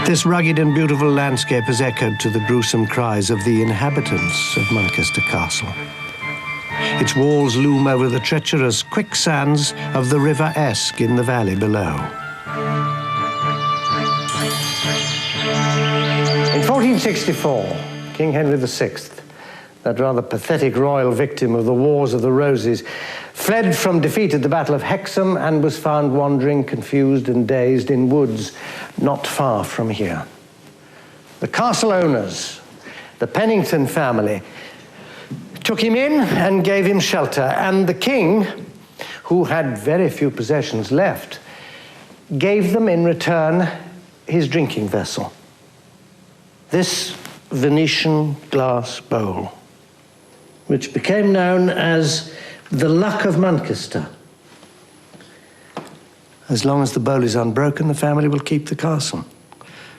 This rugged and beautiful landscape has echoed to the gruesome cries of the inhabitants of Manchester Castle. Its walls loom over the treacherous quicksands of the River Esk in the valley below. In 1464, King Henry VI, that rather pathetic royal victim of the Wars of the Roses, fled from defeat at the Battle of Hexham and was found wandering, confused and dazed, in woods not far from here. The castle owners, the Pennington family, took him in and gave him shelter, and the king, who had very few possessions left, gave them in return his drinking vessel, this Venetian glass bowl, which became known as the Luck of Manchester. As long as the bowl is unbroken, the family will keep the castle.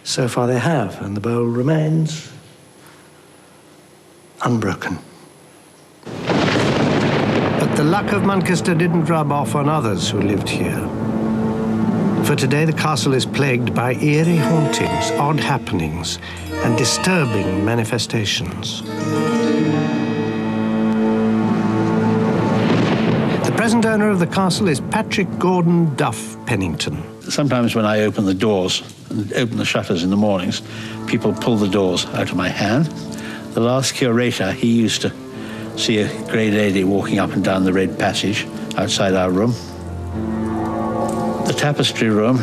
So far they have, and the bowl remains unbroken. But the luck of Manchester didn't rub off on others who lived here. For today, the castle is plagued by eerie hauntings, odd happenings, and disturbing manifestations. The present owner of the castle is Patrick Gordon Duff Pennington. Sometimes when I open the doors and open the shutters in the mornings, people pull the doors out of my hand. The last curator, he used to see a grey lady walking up and down the red passage outside our room. The tapestry room,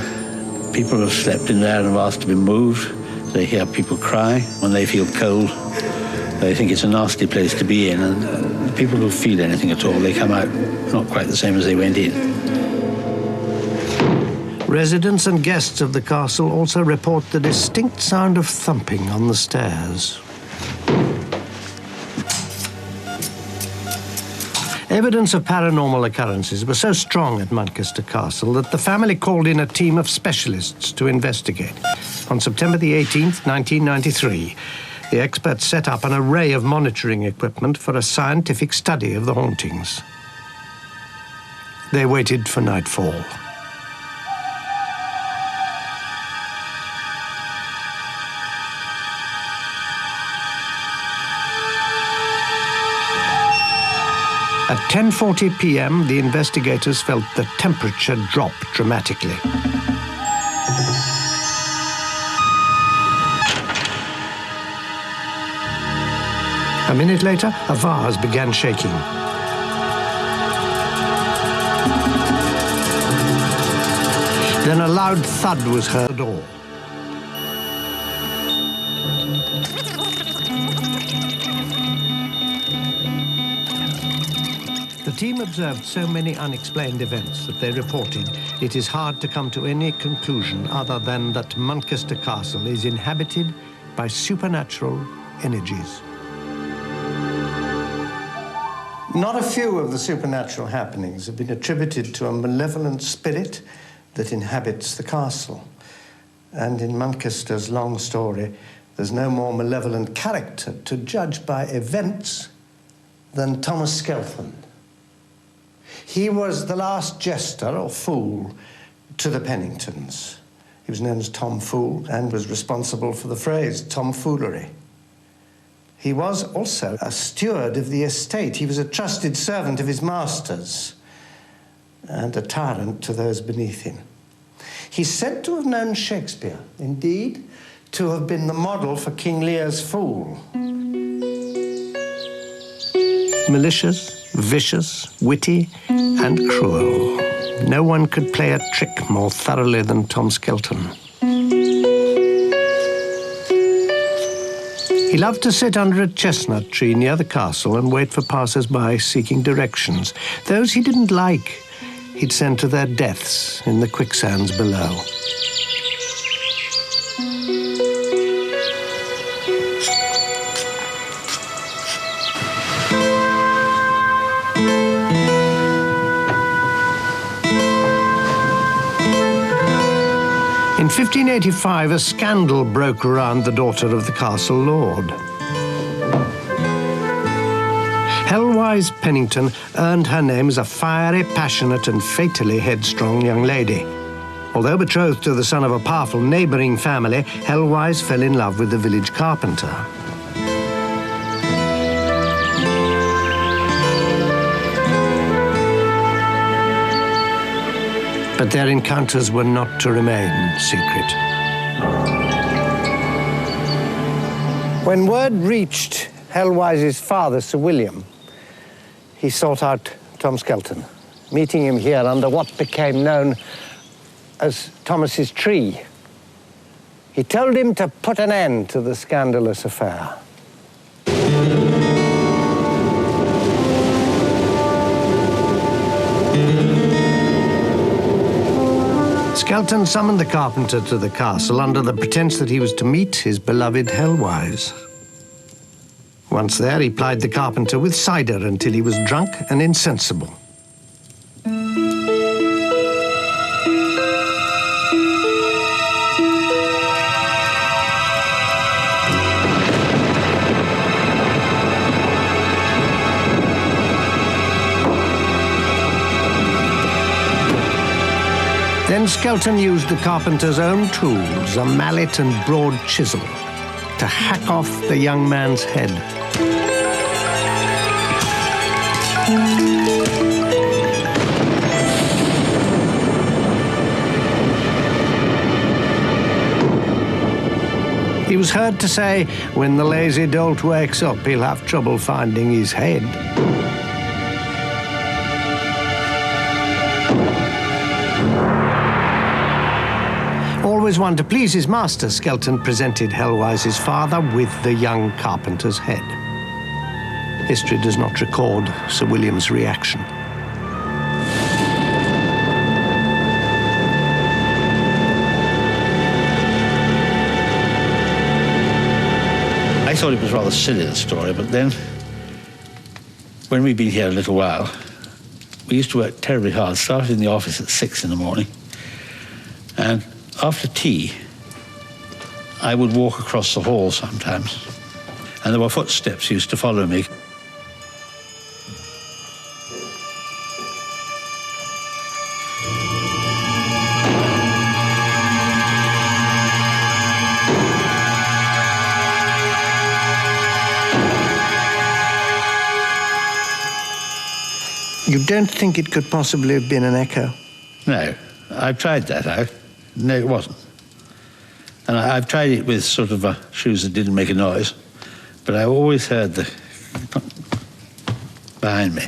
people have slept in there and have asked to be moved. They hear people cry when they feel cold. They think it's a nasty place to be in, and the people who feel anything at all, they come out not quite the same as they went in. Residents and guests of the castle also report the distinct sound of thumping on the stairs. Evidence of paranormal occurrences was so strong at Manchester Castle that the family called in a team of specialists to investigate. On September the 18th, 1993, the experts set up an array of monitoring equipment for a scientific study of the hauntings. They waited for nightfall. At 10:40 p.m., the investigators felt the temperature drop dramatically. A minute later, a vase began shaking. Then a loud thud was heard at the door. The team observed so many unexplained events that they reported it is hard to come to any conclusion other than that Manchester Castle is inhabited by supernatural energies. Not a few of the supernatural happenings have been attributed to a malevolent spirit that inhabits the castle. And in Manchester's long story, there's no more malevolent character to judge by events than Thomas Skelton. He was the last jester or fool to the Penningtons. He was known as Tom Fool and was responsible for the phrase tomfoolery. He was also a steward of the estate. He was a trusted servant of his masters and a tyrant to those beneath him. He's said to have known Shakespeare, indeed, to have been the model for King Lear's fool. Malicious, vicious, witty, and cruel. No one could play a trick more thoroughly than Tom Skelton. He loved to sit under a chestnut tree near the castle and wait for passers-by seeking directions. Those he didn't like, he'd send to their deaths in the quicksands below. In 1585, a scandal broke around the daughter of the castle lord. Hellwise Pennington earned her name as a fiery, passionate, and fatally headstrong young lady. Although betrothed to the son of a powerful neighbouring family, Hellwise fell in love with the village carpenter. But their encounters were not to remain secret. When word reached Hellwise's father, Sir William, he sought out Tom Skelton, meeting him here under what became known as Thomas's tree. He told him to put an end to the scandalous affair. Skelton summoned the carpenter to the castle under the pretense that he was to meet his beloved Hellwise. Once there, he plied the carpenter with cider until he was drunk and insensible. Then Skelton used the carpenter's own tools, a mallet and broad chisel, to hack off the young man's head. He was heard to say, "When the lazy dolt wakes up, he'll have trouble finding his head." Always one to please his master, Skelton presented Hellwise's father with the young carpenter's head. History does not record Sir William's reaction. I thought it was rather silly, the story, but then, when we'd been here a little while, we used to work terribly hard, started in the office at 6 in the morning, and after tea, I would walk across the hall sometimes, and there were footsteps used to follow me. You don't think it could possibly have been an echo? No, I've tried that out. No, it wasn't. And I've tried it with sort of shoes that didn't make a noise, but I always heard the behind me.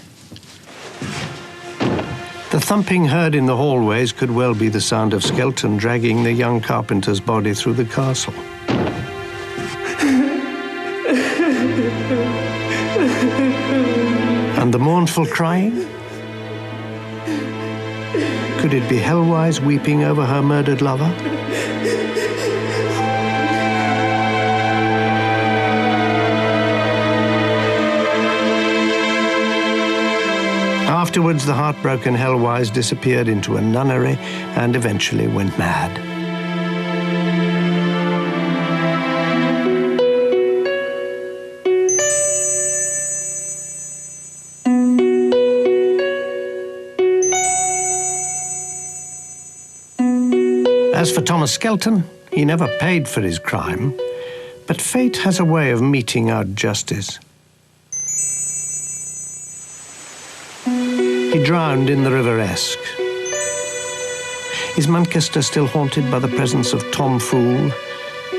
The thumping heard in the hallways could well be the sound of Skelton dragging the young carpenter's body through the castle. And the mournful crying? Could it be Hellwise weeping over her murdered lover? Afterwards, the heartbroken Hellwise disappeared into a nunnery and eventually went mad. As for Thomas Skelton, he never paid for his crime, but fate has a way of meting out justice. He drowned in the River Esk. Is Manchester still haunted by the presence of Tom Fool,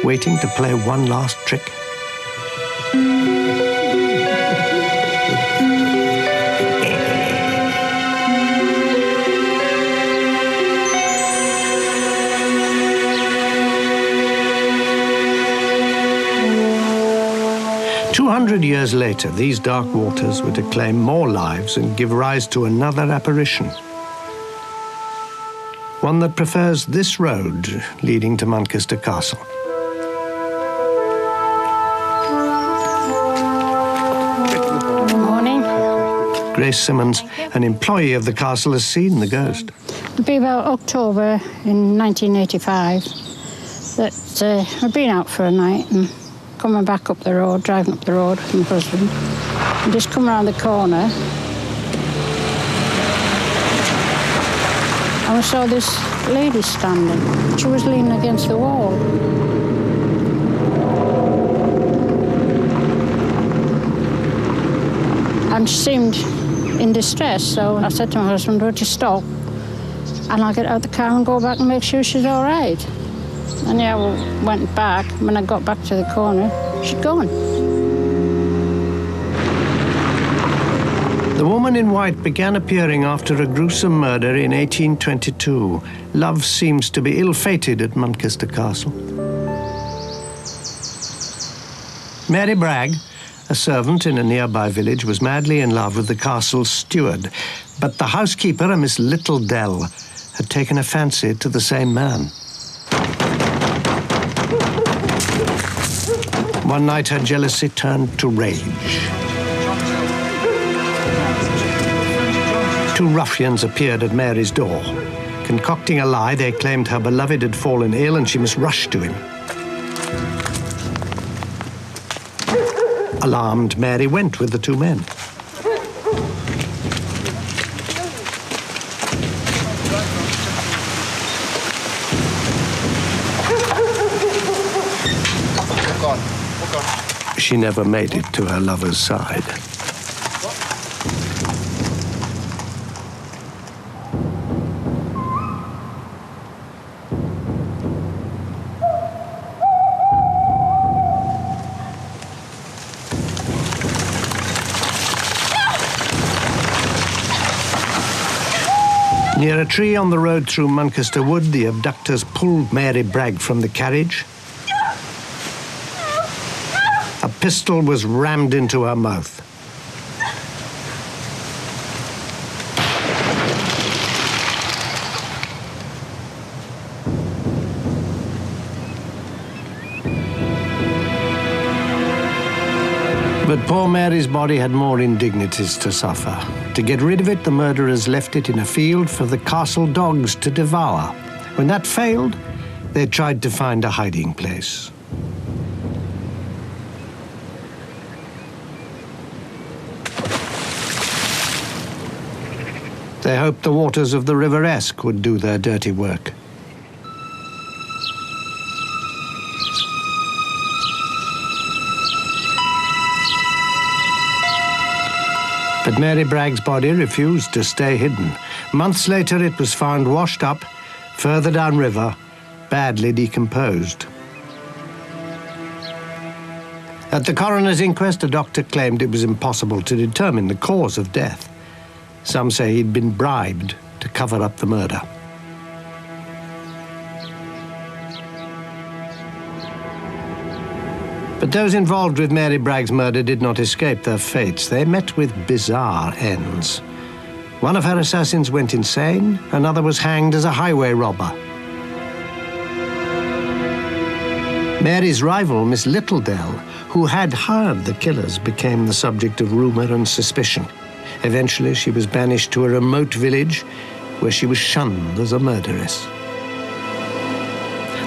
waiting to play one last trick? 200 years later, these dark waters were to claim more lives and give rise to another apparition. One that prefers this road leading to Manchester Castle. Good morning. Grace Simmons, an employee of the castle, has seen the ghost. It'll be about October in 1985 that I'd been out for a night and coming back up the road, driving up the road with my husband, and just come around the corner and we saw this lady standing. She was leaning against the wall. And she seemed in distress, so I said to my husband, would you stop? And I'll get out the car and go back and make sure she's all right. And yeah, we went back. When I got back to the corner, she'd gone. The woman in white began appearing after a gruesome murder in 1822. Love seems to be ill-fated at Manchester Castle. Mary Bragg, a servant in a nearby village, was madly in love with the castle's steward, but the housekeeper, a Miss Littledell, had taken a fancy to the same man. One night her jealousy turned to rage. Two ruffians appeared at Mary's door. Concocting a lie, they claimed her beloved had fallen ill and she must rush to him. Alarmed, Mary went with the two men. She never made it to her lover's side. Near a tree on the road through Manchester Wood, the abductors pulled Mary Bragg from the carriage. A pistol was rammed into her mouth. But poor Mary's body had more indignities to suffer. To get rid of it, the murderers left it in a field for the castle dogs to devour. When that failed, they tried to find a hiding place. They hoped the waters of the River Esk would do their dirty work. But Mary Bragg's body refused to stay hidden. Months later, it was found washed up, further downriver, badly decomposed. At the coroner's inquest, a doctor claimed it was impossible to determine the cause of death. Some say he'd been bribed to cover up the murder. But those involved with Mary Bragg's murder did not escape their fates. They met with bizarre ends. One of her assassins went insane, another was hanged as a highway robber. Mary's rival, Miss Littledell, who had hired the killers, became the subject of rumor and suspicion. Eventually, she was banished to a remote village where she was shunned as a murderess.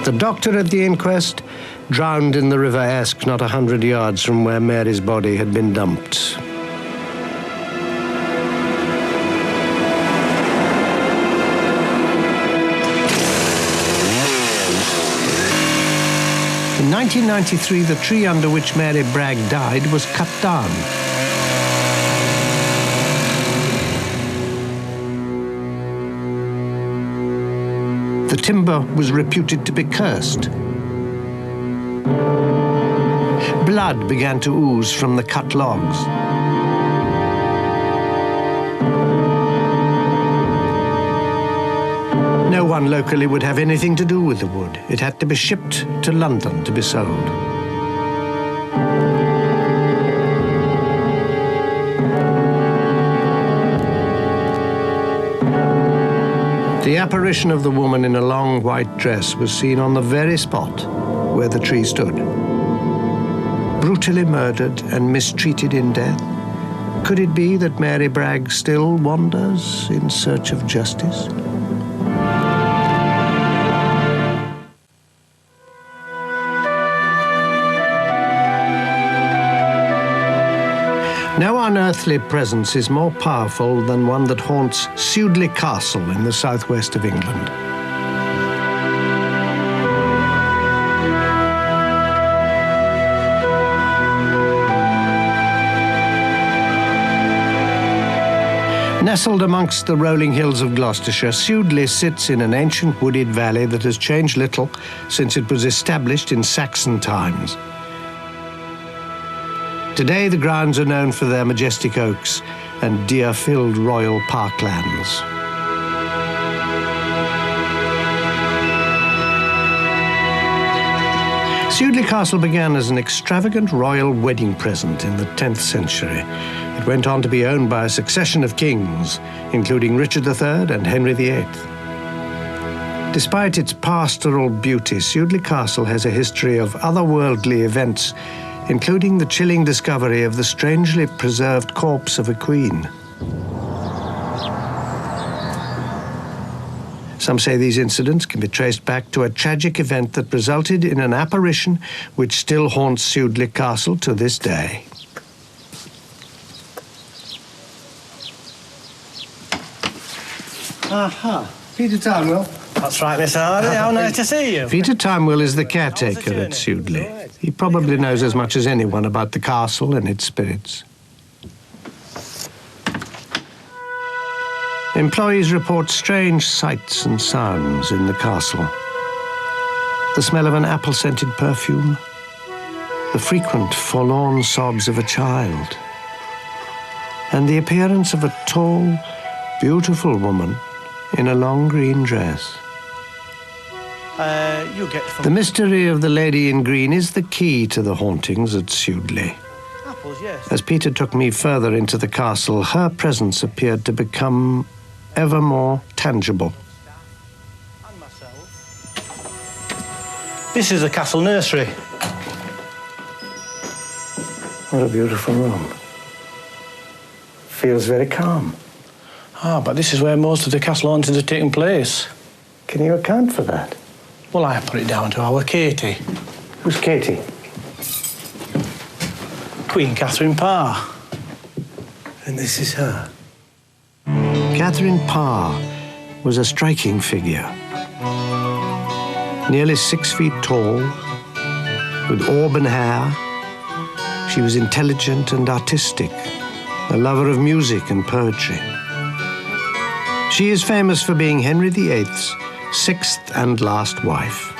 The doctor at the inquest drowned in the River Esk, not 100 yards from where Mary's body had been dumped. In 1993, the tree under which Mary Bragg died was cut down. The timber was reputed to be cursed. Blood began to ooze from the cut logs. No one locally would have anything to do with the wood. It had to be shipped to London to be sold. The apparition of the woman in a long white dress was seen on the very spot where the tree stood. Brutally murdered and mistreated in death, could it be that Mary Bragg still wanders in search of justice? No unearthly presence is more powerful than one that haunts Sudeley Castle in the southwest of England. Nestled amongst the rolling hills of Gloucestershire, Sudeley sits in an ancient wooded valley that has changed little since it was established in Saxon times. Today, the grounds are known for their majestic oaks and deer-filled royal parklands. Sudeley Castle began as an extravagant royal wedding present in the 10th century. It went on to be owned by a succession of kings, including Richard III and Henry VIII. Despite its pastoral beauty, Sudeley Castle has a history of otherworldly events, including the chilling discovery of the strangely preserved corpse of a queen. Some say these incidents can be traced back to a tragic event that resulted in an apparition which still haunts Sudeley Castle to this day. Aha, Peter Tarnwell. That's right, Mr. Hardy. How nice to see you. Peter Timewell is the caretaker at Sudeley. He probably knows as much as anyone about the castle and its spirits. Employees report strange sights and sounds in the castle. The smell of an apple-scented perfume, the frequent forlorn sobs of a child, and the appearance of a tall, beautiful woman in a long green dress. The mystery of the lady in green is the key to the hauntings at Sudeley. Apples, yes. As Peter took me further into the castle, her presence appeared to become ever more tangible. And myself. This is the castle nursery. What a beautiful room. Feels very calm. Ah, but this is where most of the castle hauntings are taking place. Can you account for that? Well, I put it down to our Katie, Who's Katie? Queen Catherine Parr. And this is her. Catherine Parr was a striking figure. Nearly 6 feet tall, with auburn hair, she was intelligent and artistic, a lover of music and poetry. She is famous for being Henry VIII's 6th and last wife.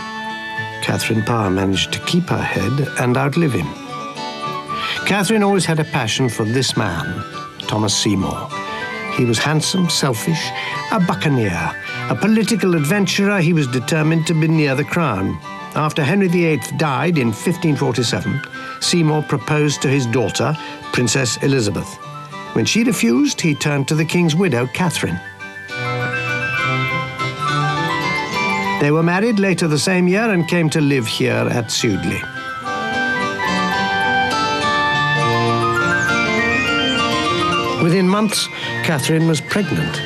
Catherine Parr managed to keep her head and outlive him. Catherine always had a passion for this man, Thomas Seymour. He was handsome, selfish, a buccaneer, a political adventurer. He was determined to be near the crown. After Henry VIII died in 1547, Seymour proposed to his daughter, Princess Elizabeth. When she refused, he turned to the king's widow, Catherine. They were married later the same year and came to live here at Sudeley. Within months, Catherine was pregnant.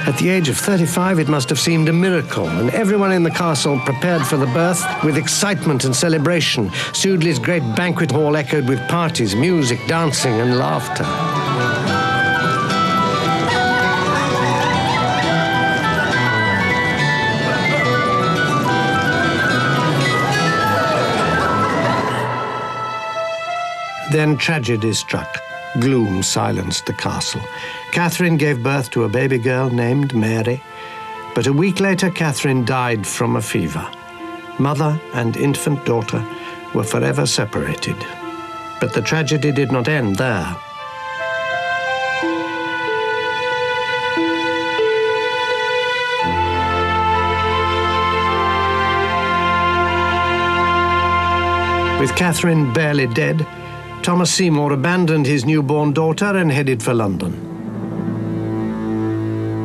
At the age of 35, it must have seemed a miracle, and everyone in the castle prepared for the birth with excitement and celebration. Sudeley's great banquet hall echoed with parties, music, dancing, and laughter. Then tragedy struck. Gloom silenced the castle. Catherine gave birth to a baby girl named Mary, but a week later Catherine died from a fever. Mother and infant daughter were forever separated. But the tragedy did not end there. With Catherine barely dead, Thomas Seymour abandoned his newborn daughter and headed for London.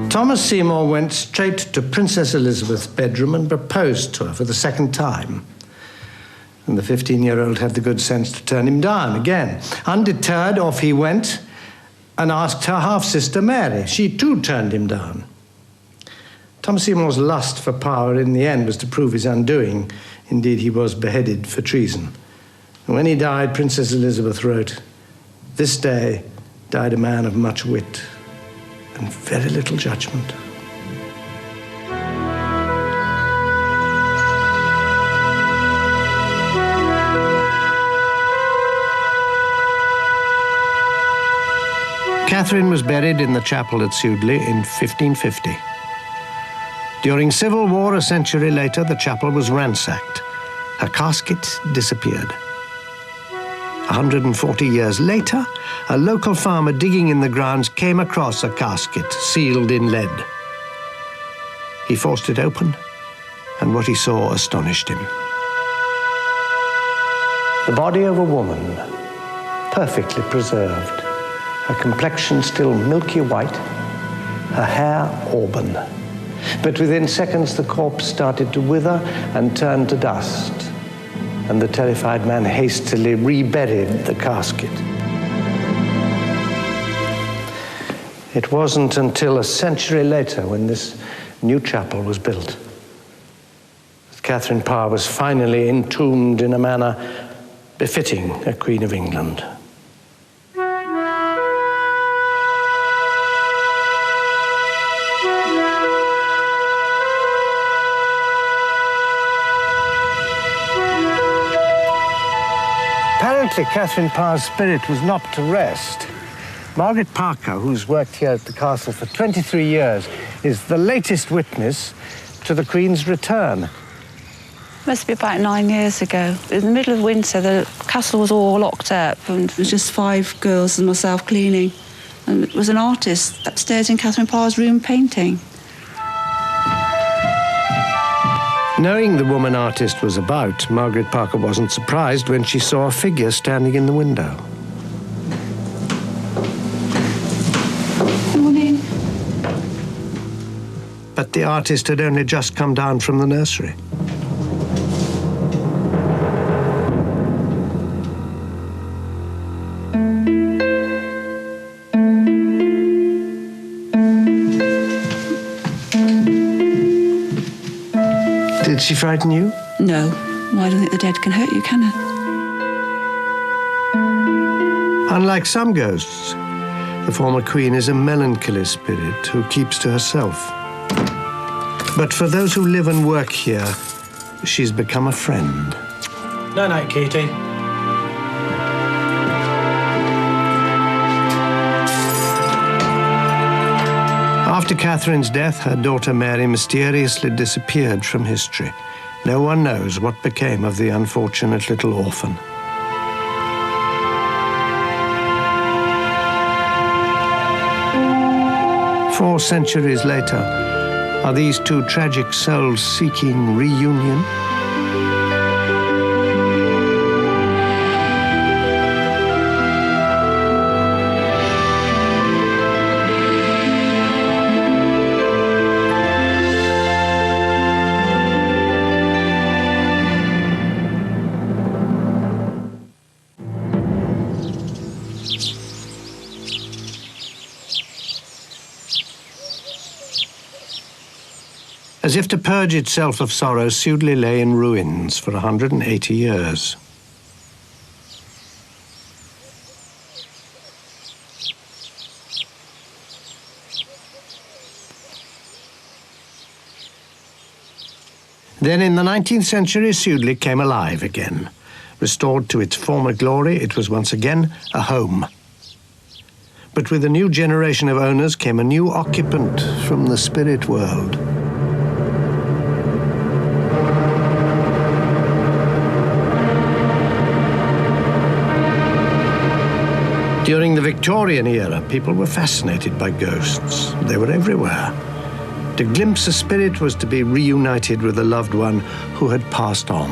Thomas Seymour went straight to Princess Elizabeth's bedroom and proposed to her for the second time. And the 15-year-old had the good sense to turn him down again. Undeterred, off he went and asked her half-sister Mary. She too turned him down. Thomas Seymour's lust for power in the end was to prove his undoing. Indeed, he was beheaded for treason. And when he died, Princess Elizabeth wrote, "This day died a man of much wit and very little judgment." Catherine was buried in the chapel at Sudeley in 1550. During civil war a century later, the chapel was ransacked. Her casket disappeared. 140 years later, a local farmer digging in the grounds came across a casket sealed in lead. He forced it open, and what he saw astonished him. The body of a woman, perfectly preserved, her complexion still milky white, her hair auburn. But within seconds, the corpse started to wither and turn to dust, and the terrified man hastily reburied the casket. It wasn't until a century later, when this new chapel was built, that Catherine Parr was finally entombed in a manner befitting a Queen of England. Apparently, Catherine Parr's spirit was not to rest. Margaret Parker, who's worked here at the castle for 23 years, is the latest witness to the Queen's return. Must be about 9 years ago. In the middle of winter, the castle was all locked up, and it was just 5 girls and myself cleaning. And it was an artist upstairs in Catherine Parr's room painting. Knowing the woman artist was about, Margaret Parker wasn't surprised when she saw a figure standing in the window. Morning. But the artist had only just come down from the nursery. Did she frighten you? No. Well, I don't think the dead can hurt you, can it? Unlike some ghosts, the former queen is a melancholy spirit who keeps to herself. But for those who live and work here, she's become a friend. Night-night, Katie. After Catherine's death, her daughter Mary mysteriously disappeared from history. No one knows what became of the unfortunate little orphan. Four centuries later, are these two tragic souls seeking reunion? As if to purge itself of sorrow, Sudeley lay in ruins for 180 years. Then in the 19th century, Sudeley came alive again. Restored to its former glory, it was once again a home. But with a new generation of owners came a new occupant from the spirit world. During the Victorian era, people were fascinated by ghosts. They were everywhere. To glimpse a spirit was to be reunited with a loved one who had passed on.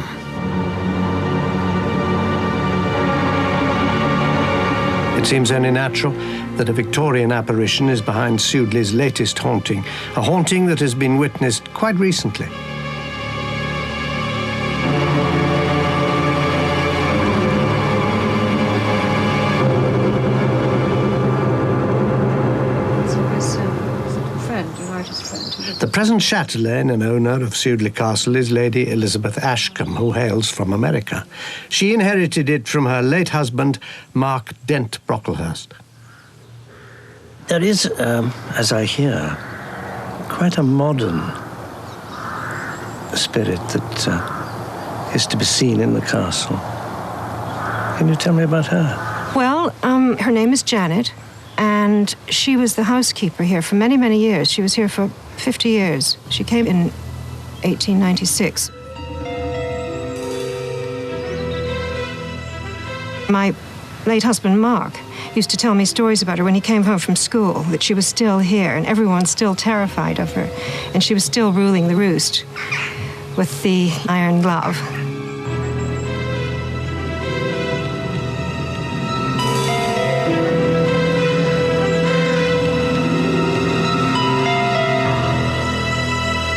It seems only natural that a Victorian apparition is behind Sudeley's latest haunting, a haunting that has been witnessed quite recently. The present chatelaine and owner of Sudeley Castle is Lady Elizabeth Ashcombe, who hails from America. She inherited it from her late husband, Mark Dent Brocklehurst. There is, as I hear, quite a modern spirit that is to be seen in the castle. Can you tell me about her? Well, her name is Janet. And she was the housekeeper here for many, many years. She was here for 50 years. She came in 1896. My late husband, Mark, used to tell me stories about her when he came home from school, that she was still here and everyone's still terrified of her. And she was still ruling the roost with the iron glove.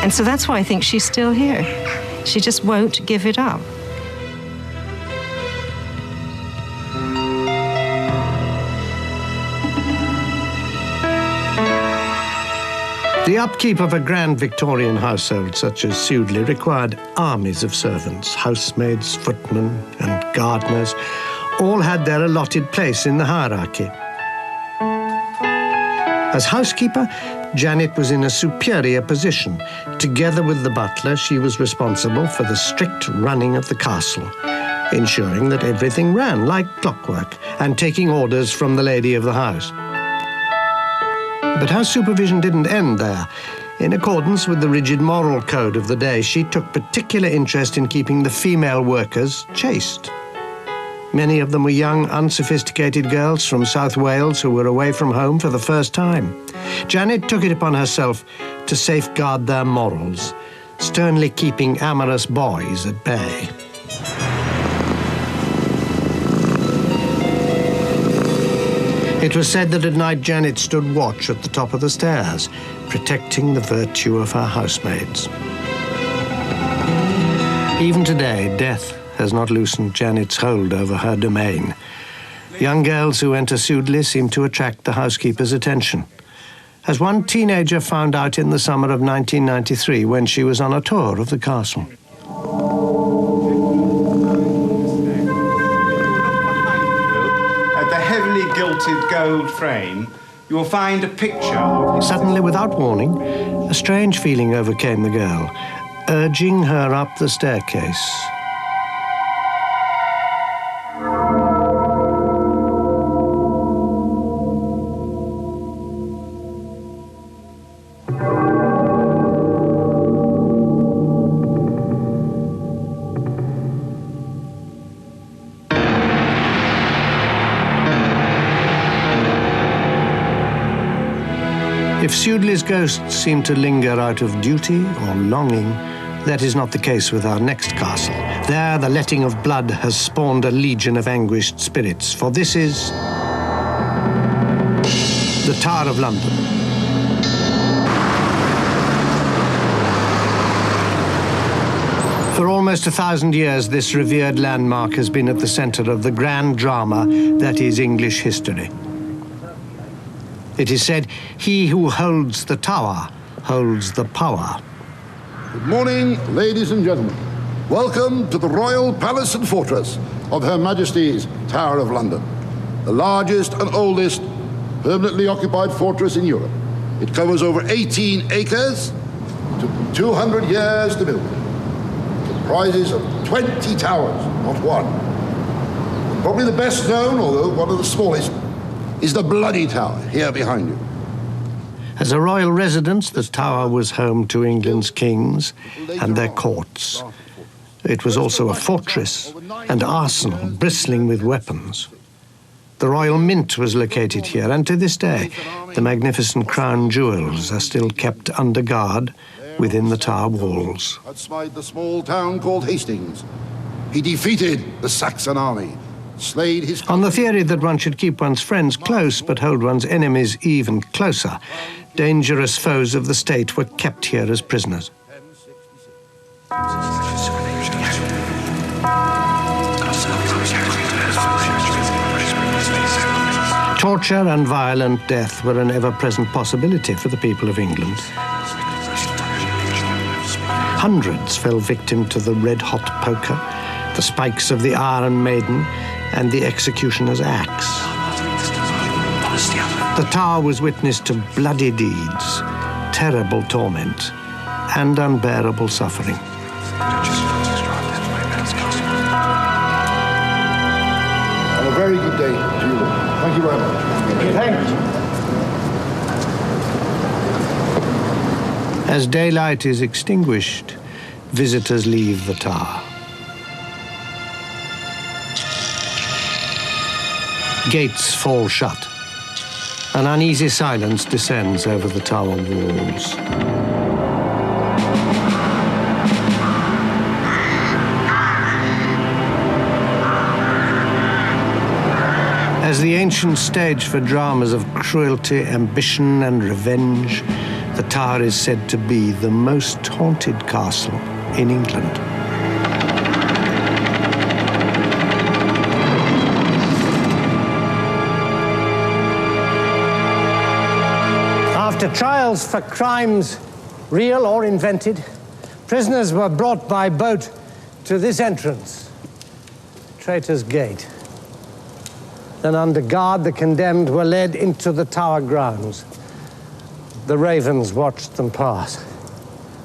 And so that's why I think she's still here. She just won't give it up. The upkeep of a grand Victorian household such as Sudeley required armies of servants, housemaids, footmen and gardeners. All had their allotted place in the hierarchy. As housekeeper, Janet was in a superior position. Together with the butler, she was responsible for the strict running of the castle, ensuring that everything ran like clockwork and taking orders from the lady of the house. But her supervision didn't end there. In accordance with the rigid moral code of the day, she took particular interest in keeping the female workers chaste. Many of them were young, unsophisticated girls from South Wales who were away from home for the first time. Janet took it upon herself to safeguard their morals, sternly keeping amorous boys at bay. It was said that at night Janet stood watch at the top of the stairs, protecting the virtue of her housemaids. Even today, death has not loosened Janet's hold over her domain. Young girls who enter Sudeley seem to attract the housekeeper's attention, as one teenager found out in the summer of 1993 when she was on a tour of the castle. At the heavily gilded gold frame, you will find a picture of... Suddenly, without warning, a strange feeling overcame the girl, urging her up the staircase. If Sudeley's ghosts seem to linger out of duty or longing, that is not the case with our next castle. There, the letting of blood has spawned a legion of anguished spirits, for this is the Tower of London. For almost 1,000 years, this revered landmark has been at the centre of the grand drama that is English history. It is said, he who holds the tower holds the power. Good morning, ladies and gentlemen. Welcome to the Royal Palace and Fortress of Her Majesty's Tower of London, the largest and oldest permanently occupied fortress in Europe. It covers over 18 acres, took 200 years to build. It comprises of 20 towers, not one. Probably the best known, although one of the smallest, is the Bloody Tower, here behind you. As a royal residence, the tower was home to England's kings and their courts. It was also a fortress and arsenal bristling with weapons. The Royal Mint was located here, and to this day, the magnificent crown jewels are still kept under guard within the tower walls. Outside the small town called Hastings, he defeated the Saxon army. On the theory that one should keep one's friends close but hold one's enemies even closer, dangerous foes of the state were kept here as prisoners. Torture and violent death were an ever-present possibility for the people of England. Hundreds fell victim to the red-hot poker, the spikes of the Iron Maiden, and the executioner's axe. The tower was witness to bloody deeds, terrible torment, and unbearable suffering. And a very good day to you all. Thank you very much. Thank you. As daylight is extinguished, visitors leave the tower. Gates fall shut. An uneasy silence descends over the tower walls. As the ancient stage for dramas of cruelty, ambition, and revenge, the tower is said to be the most haunted castle in England. After trials for crimes, real or invented, prisoners were brought by boat to this entrance, Traitor's Gate. Then under guard, the condemned were led into the tower grounds. The ravens watched them pass.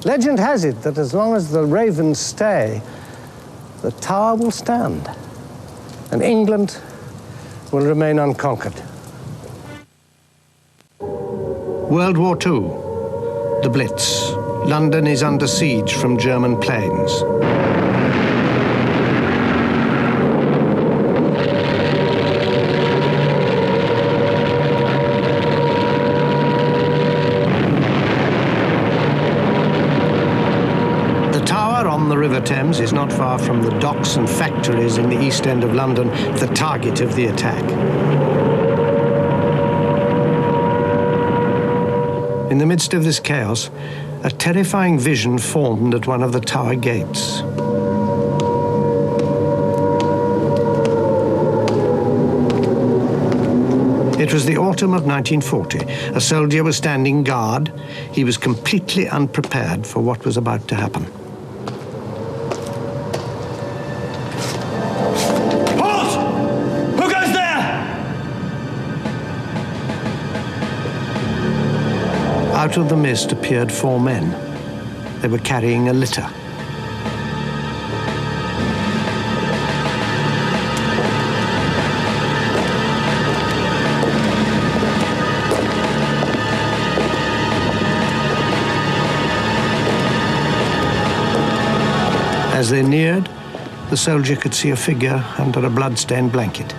Legend has it that as long as the ravens stay, the tower will stand, and England will remain unconquered. World War II, the Blitz. London is under siege from German planes. The River Thames is not far from the docks and factories in the East End of London, the target of the attack. In the midst of this chaos, a terrifying vision formed at one of the tower gates. It was the autumn of 1940. A soldier was standing guard. He was completely unprepared for what was about to happen. Out of the mist appeared 4 men. They were carrying a litter. As they neared, the soldier could see a figure under a blood-stained blanket.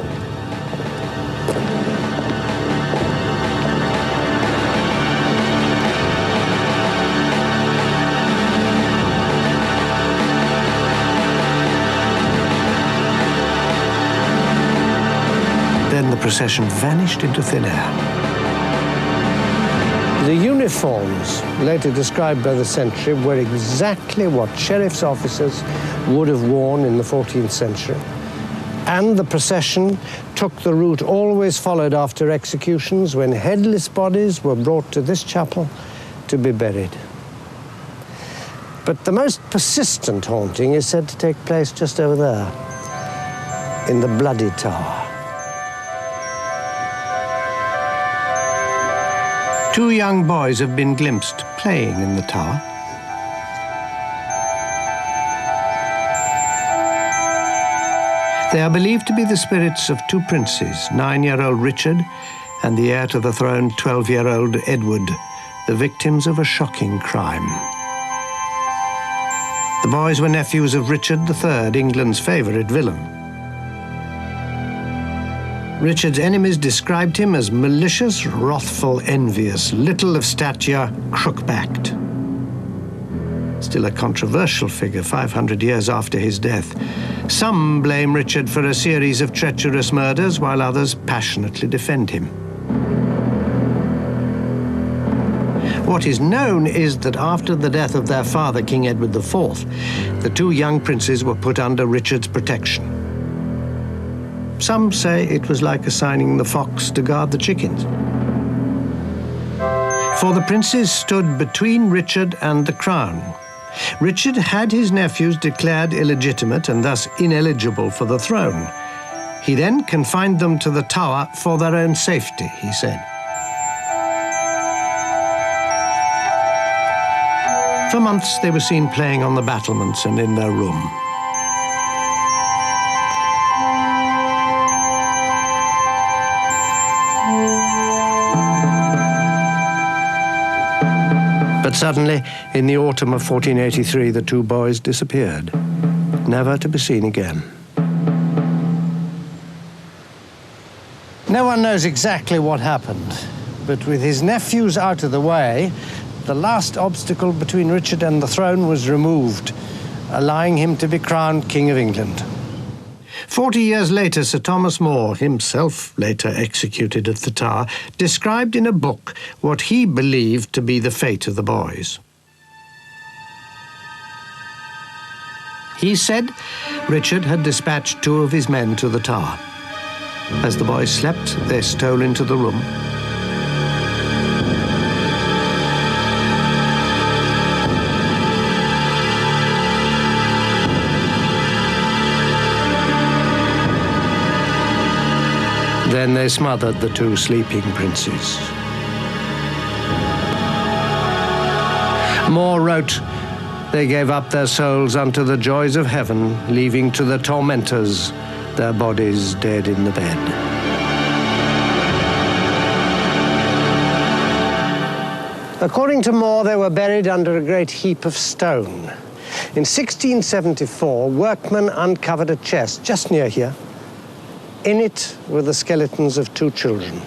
Then the procession vanished into thin air. The uniforms, later described by the Century, were exactly what sheriff's officers would have worn in the 14th century. And the procession took the route always followed after executions, when headless bodies were brought to this chapel to be buried. But the most persistent haunting is said to take place just over there, in the Bloody Tower. 2 young boys have been glimpsed playing in the tower. They are believed to be the spirits of 2 princes, 9-year-old Richard and the heir to the throne, 12-year-old Edward, the victims of a shocking crime. The boys were nephews of Richard III, England's favourite villain. Richard's enemies described him as malicious, wrathful, envious, little of stature, crook-backed. Still a controversial figure 500 years after his death. Some blame Richard for a series of treacherous murders, while others passionately defend him. What is known is that after the death of their father, King Edward IV, the 2 young princes were put under Richard's protection. Some say it was like assigning the fox to guard the chickens. For the princes stood between Richard and the crown. Richard had his nephews declared illegitimate and thus ineligible for the throne. He then confined them to the tower for their own safety, he said. For months they were seen playing on the battlements and in their room. But suddenly, in the autumn of 1483, the two boys disappeared, never to be seen again. No one knows exactly what happened, but with his nephews out of the way, the last obstacle between Richard and the throne was removed, allowing him to be crowned King of England. 40 years later, Sir Thomas More, himself later executed at the Tower, described in a book what he believed to be the fate of the boys. He said Richard had dispatched 2 of his men to the Tower. As the boys slept, they stole into the room. Then they smothered the 2 sleeping princes. More wrote, "They gave up their souls unto the joys of heaven, leaving to the tormentors their bodies dead in the bed." According to More, they were buried under a great heap of stone. In 1674, workmen uncovered a chest just near here. In it were the skeletons of 2 children.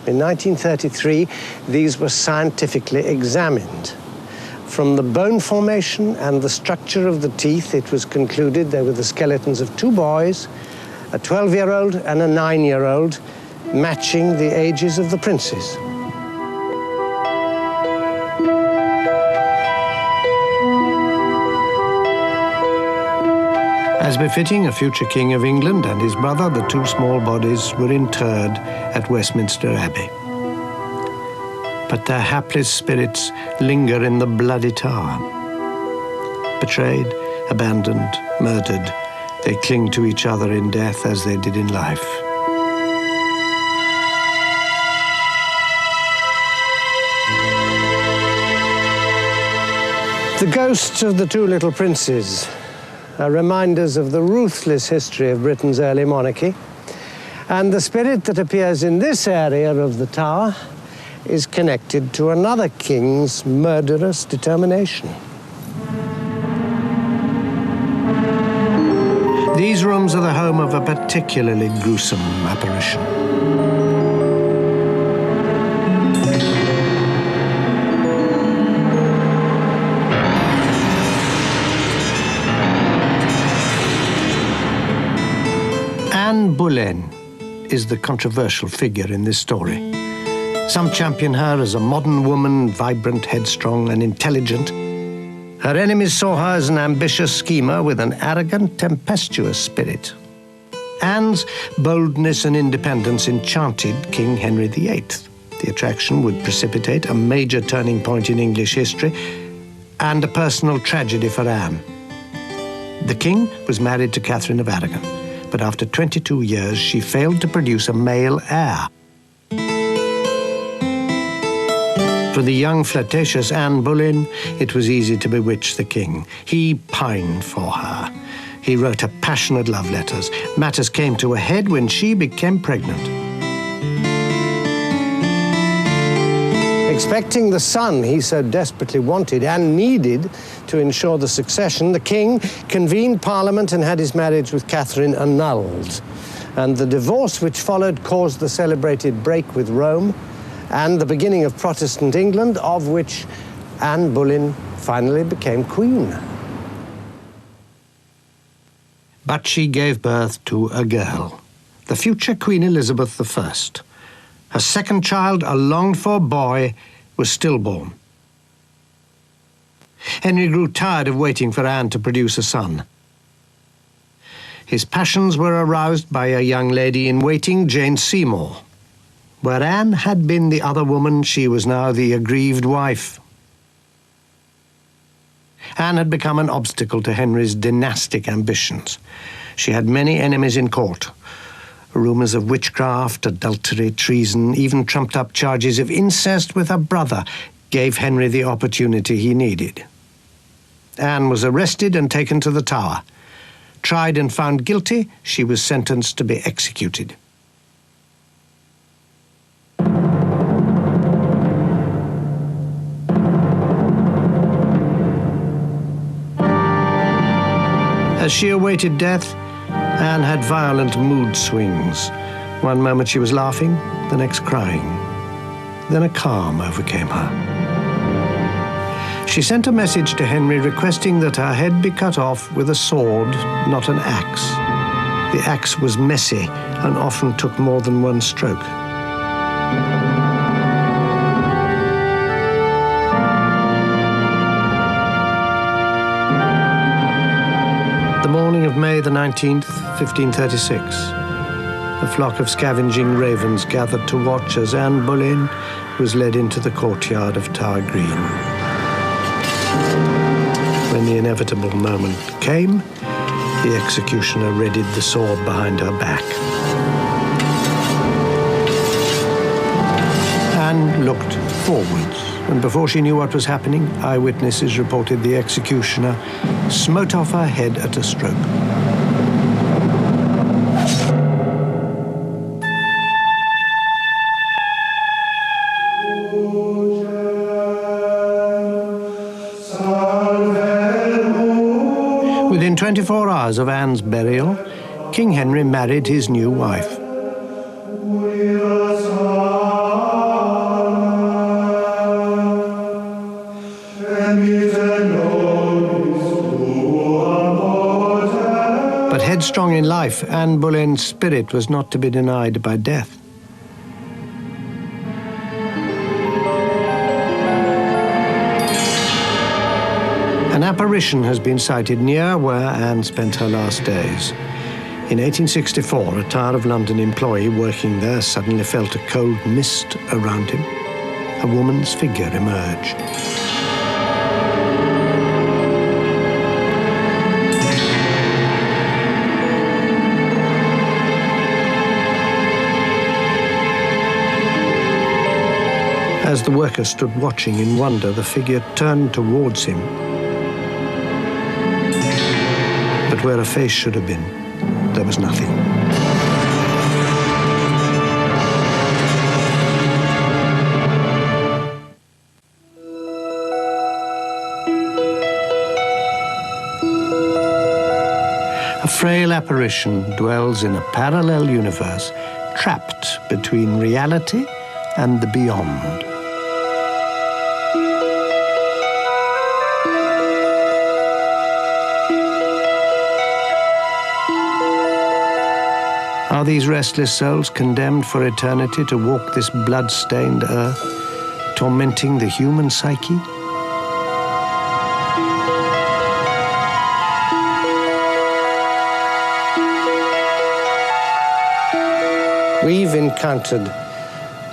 In 1933, these were scientifically examined. From the bone formation and the structure of the teeth, it was concluded they were the skeletons of 2 boys, a 12-year-old and a 9-year-old, matching the ages of the princes. As befitting a future King of England and his brother, the 2 small bodies were interred at Westminster Abbey. But their hapless spirits linger in the bloody Tower. Betrayed, abandoned, murdered, they cling to each other in death as they did in life. The ghosts of the 2 little princes are reminders of the ruthless history of Britain's early monarchy, and the spirit that appears in this area of the Tower is connected to another king's murderous determination. These rooms are the home of a particularly gruesome apparition. Anne Boleyn is the controversial figure in this story. Some champion her as a modern woman, vibrant, headstrong, and intelligent. Her enemies saw her as an ambitious schemer with an arrogant, tempestuous spirit. Anne's boldness and independence enchanted King Henry VIII. The attraction would precipitate a major turning point in English history and a personal tragedy for Anne. The king was married to Catherine of Aragon, but after 22 years, she failed to produce a male heir. For the young, flirtatious Anne Boleyn, it was easy to bewitch the king. He pined for her. He wrote her passionate love letters. Matters came to a head when she became pregnant. Expecting the son he so desperately wanted and needed to ensure the succession, the king convened Parliament and had his marriage with Catherine annulled. And the divorce which followed caused the celebrated break with Rome and the beginning of Protestant England, of which Anne Boleyn finally became queen. But she gave birth to a girl, the future Queen Elizabeth I. Her second child, a longed-for boy, was stillborn. Henry grew tired of waiting for Anne to produce a son. His passions were aroused by a young lady-in-waiting, Jane Seymour. Where Anne had been the other woman, she was now the aggrieved wife. Anne had become an obstacle to Henry's dynastic ambitions. She had many enemies in court. Rumors of witchcraft, adultery, treason, even trumped-up charges of incest with her brother gave Henry the opportunity he needed. Anne was arrested and taken to the Tower. Tried and found guilty, she was sentenced to be executed. As she awaited death, Anne had violent mood swings. One moment she was laughing, the next crying. Then a calm overcame her. She sent a message to Henry requesting that her head be cut off with a sword, not an axe. The axe was messy and often took more than one stroke. The morning of May the 19th, 1536, a flock of scavenging ravens gathered to watch as Anne Boleyn was led into the courtyard of Tower Green. When the inevitable moment came, the executioner readied the sword behind her back. Anne looked forwards, and before she knew what was happening, eyewitnesses reported the executioner smote off her head at a stroke. Within 24 hours of Anne's burial, King Henry married his new wife. But headstrong in life, Anne Boleyn's spirit was not to be denied by death. An apparition has been sighted near where Anne spent her last days. In 1864, a Tower of London employee working there suddenly felt a cold mist around him. A woman's figure emerged. As the worker stood watching in wonder, the figure turned towards him. But where a face should have been, there was nothing. A frail apparition dwells in a parallel universe, trapped between reality and the beyond. Are these restless souls condemned for eternity to walk this blood-stained earth, tormenting the human psyche? We've encountered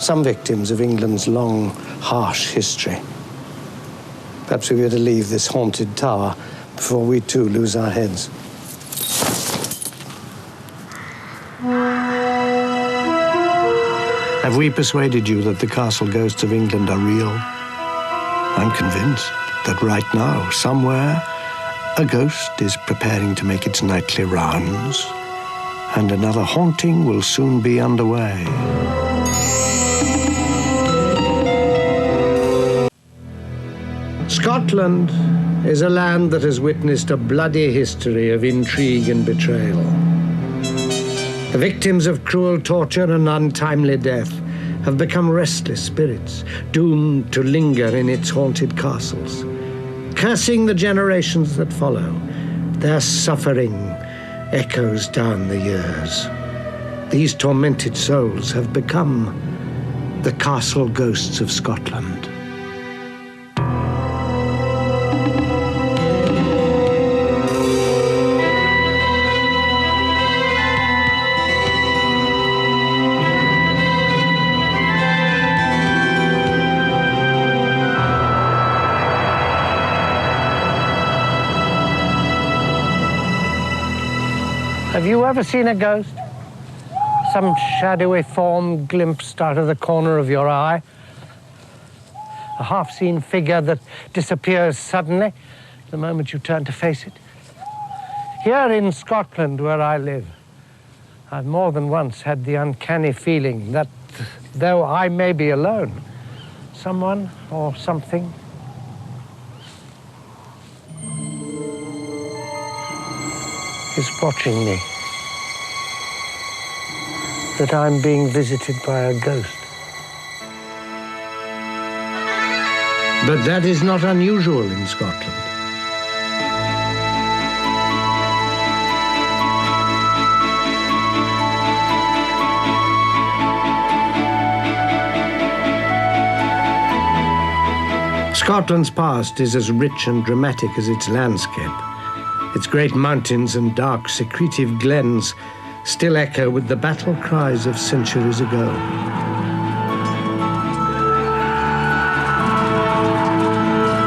some victims of England's long, harsh history. Perhaps we better leave this haunted tower before we too lose our heads. Have we persuaded you that the castle ghosts of England are real? I'm convinced that right now, somewhere, a ghost is preparing to make its nightly rounds, and another haunting will soon be underway. Scotland is a land that has witnessed a bloody history of intrigue and betrayal. The victims of cruel torture and untimely death have become restless spirits, doomed to linger in its haunted castles. Cursing the generations that follow, their suffering echoes down the years. These tormented souls have become the castle ghosts of Scotland. Have you ever seen a ghost? Some shadowy form glimpsed out of the corner of your eye? A half-seen figure that disappears suddenly the moment you turn to face it? Here in Scotland, where I live, I've more than once had the uncanny feeling that, though I may be alone, someone or something is watching me. That I'm being visited by a ghost. But that is not unusual in Scotland. Scotland's past is as rich and dramatic as its landscape. Its great mountains and dark, secretive glens still echo with the battle cries of centuries ago.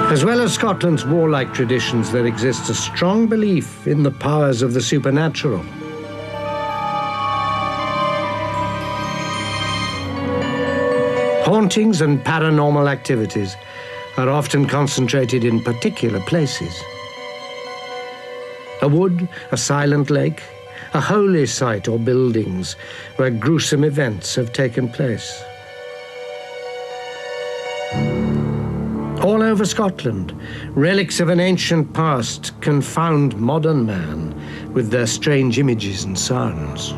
As well as Scotland's warlike traditions, there exists a strong belief in the powers of the supernatural. Hauntings and paranormal activities are often concentrated in particular places. A wood, a silent lake, a holy site or buildings where gruesome events have taken place. All over Scotland, relics of an ancient past confound modern man with their strange images and sounds.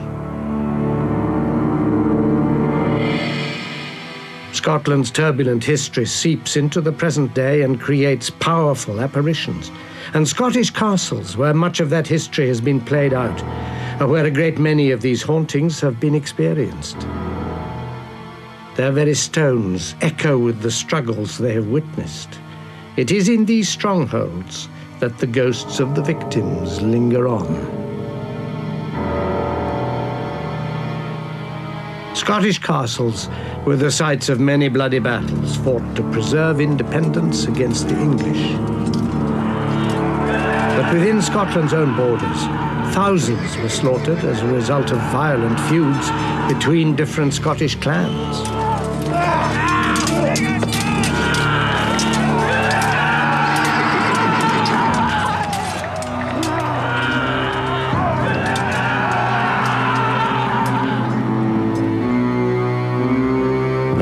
Scotland's turbulent history seeps into the present day and creates powerful apparitions. And Scottish castles, where much of that history has been played out, are where a great many of these hauntings have been experienced. Their very stones echo with the struggles they have witnessed. It is in these strongholds that the ghosts of the victims linger on. Scottish castles were the sites of many bloody battles fought to preserve independence against the English. But within Scotland's own borders, thousands were slaughtered as a result of violent feuds between different Scottish clans.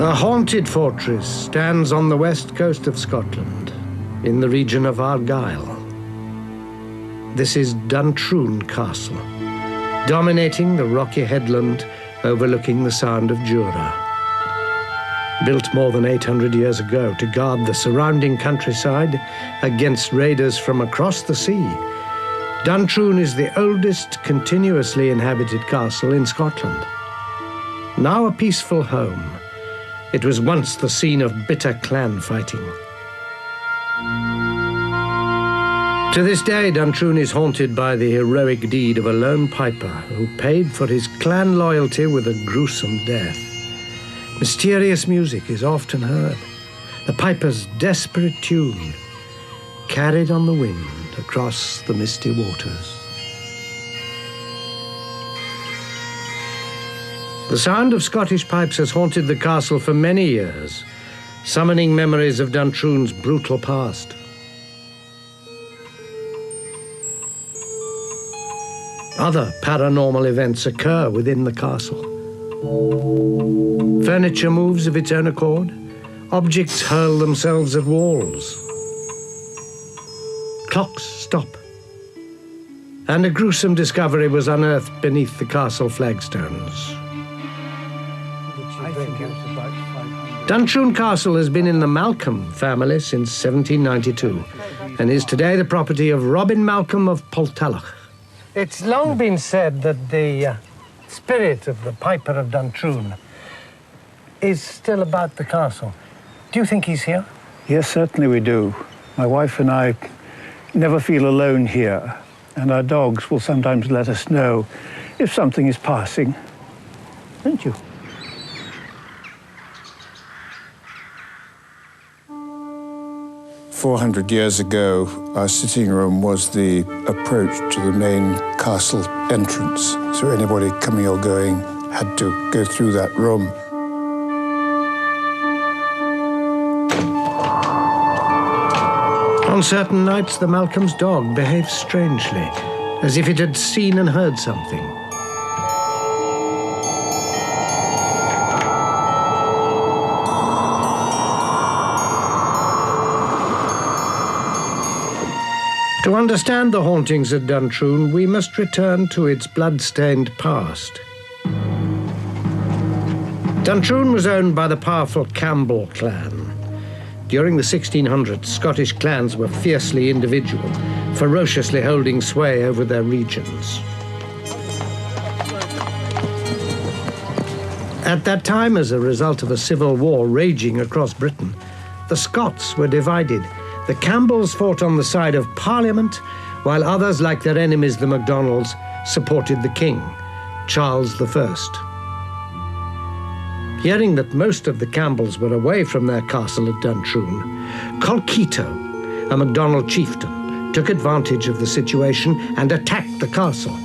A haunted fortress stands on the west coast of Scotland, in the region of Argyll. This is Duntroon Castle, dominating the rocky headland overlooking the Sound of Jura. Built more than 800 years ago to guard the surrounding countryside against raiders from across the sea, Duntroon is the oldest continuously inhabited castle in Scotland. Now a peaceful home, it was once the scene of bitter clan fighting. To this day, Duntroon is haunted by the heroic deed of a lone piper who paid for his clan loyalty with a gruesome death. Mysterious music is often heard, the piper's desperate tune carried on the wind across the misty waters. The sound of Scottish pipes has haunted the castle for many years, summoning memories of Duntroon's brutal past. Other paranormal events occur within the castle. Furniture moves of its own accord. Objects hurl themselves at walls. Clocks stop. And a gruesome discovery was unearthed beneath the castle flagstones. Duntroon Castle has been in the Malcolm family since 1792 and is today the property of Robin Malcolm of Poltalloch. It's long been said that the spirit of the Piper of Duntroon is still about the castle. Do you think he's here? Yes, certainly we do. My wife and I never feel alone here, and our dogs will sometimes let us know if something is passing. Don't you? "400 years ago, our sitting room was the approach to the main castle entrance. So anybody coming or going had to go through that room. On certain nights, the Malcolm's dog behaved strangely, as if it had seen and heard something. To understand the hauntings at Duntroon, we must return to its blood-stained past. Duntroon was owned by the powerful Campbell clan. During the 1600s, Scottish clans were fiercely individual, ferociously holding sway over their regions. At that time, as a result of a civil war raging across Britain, the Scots were divided. The Campbells fought on the side of Parliament, while others, like their enemies the MacDonalds, supported the king, Charles I. Hearing that most of the Campbells were away from their castle at Duntroon, Colkitto, a MacDonald chieftain, took advantage of the situation and attacked the castle.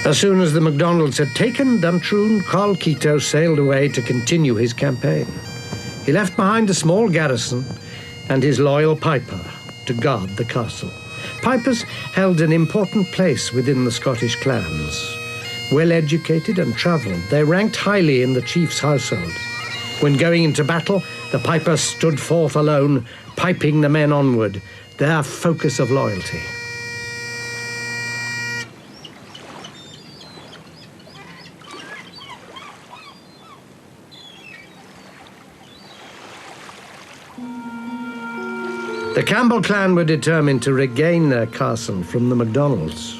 As soon as the MacDonalds had taken Duntroon, Colkitto sailed away to continue his campaign. He left behind a small garrison and his loyal piper to guard the castle. Pipers held an important place within the Scottish clans. Well educated and travelled, they ranked highly in the chief's household. When going into battle, the pipers stood forth alone, piping the men onward, their focus of loyalty. The Campbell clan were determined to regain their castle from the MacDonalds.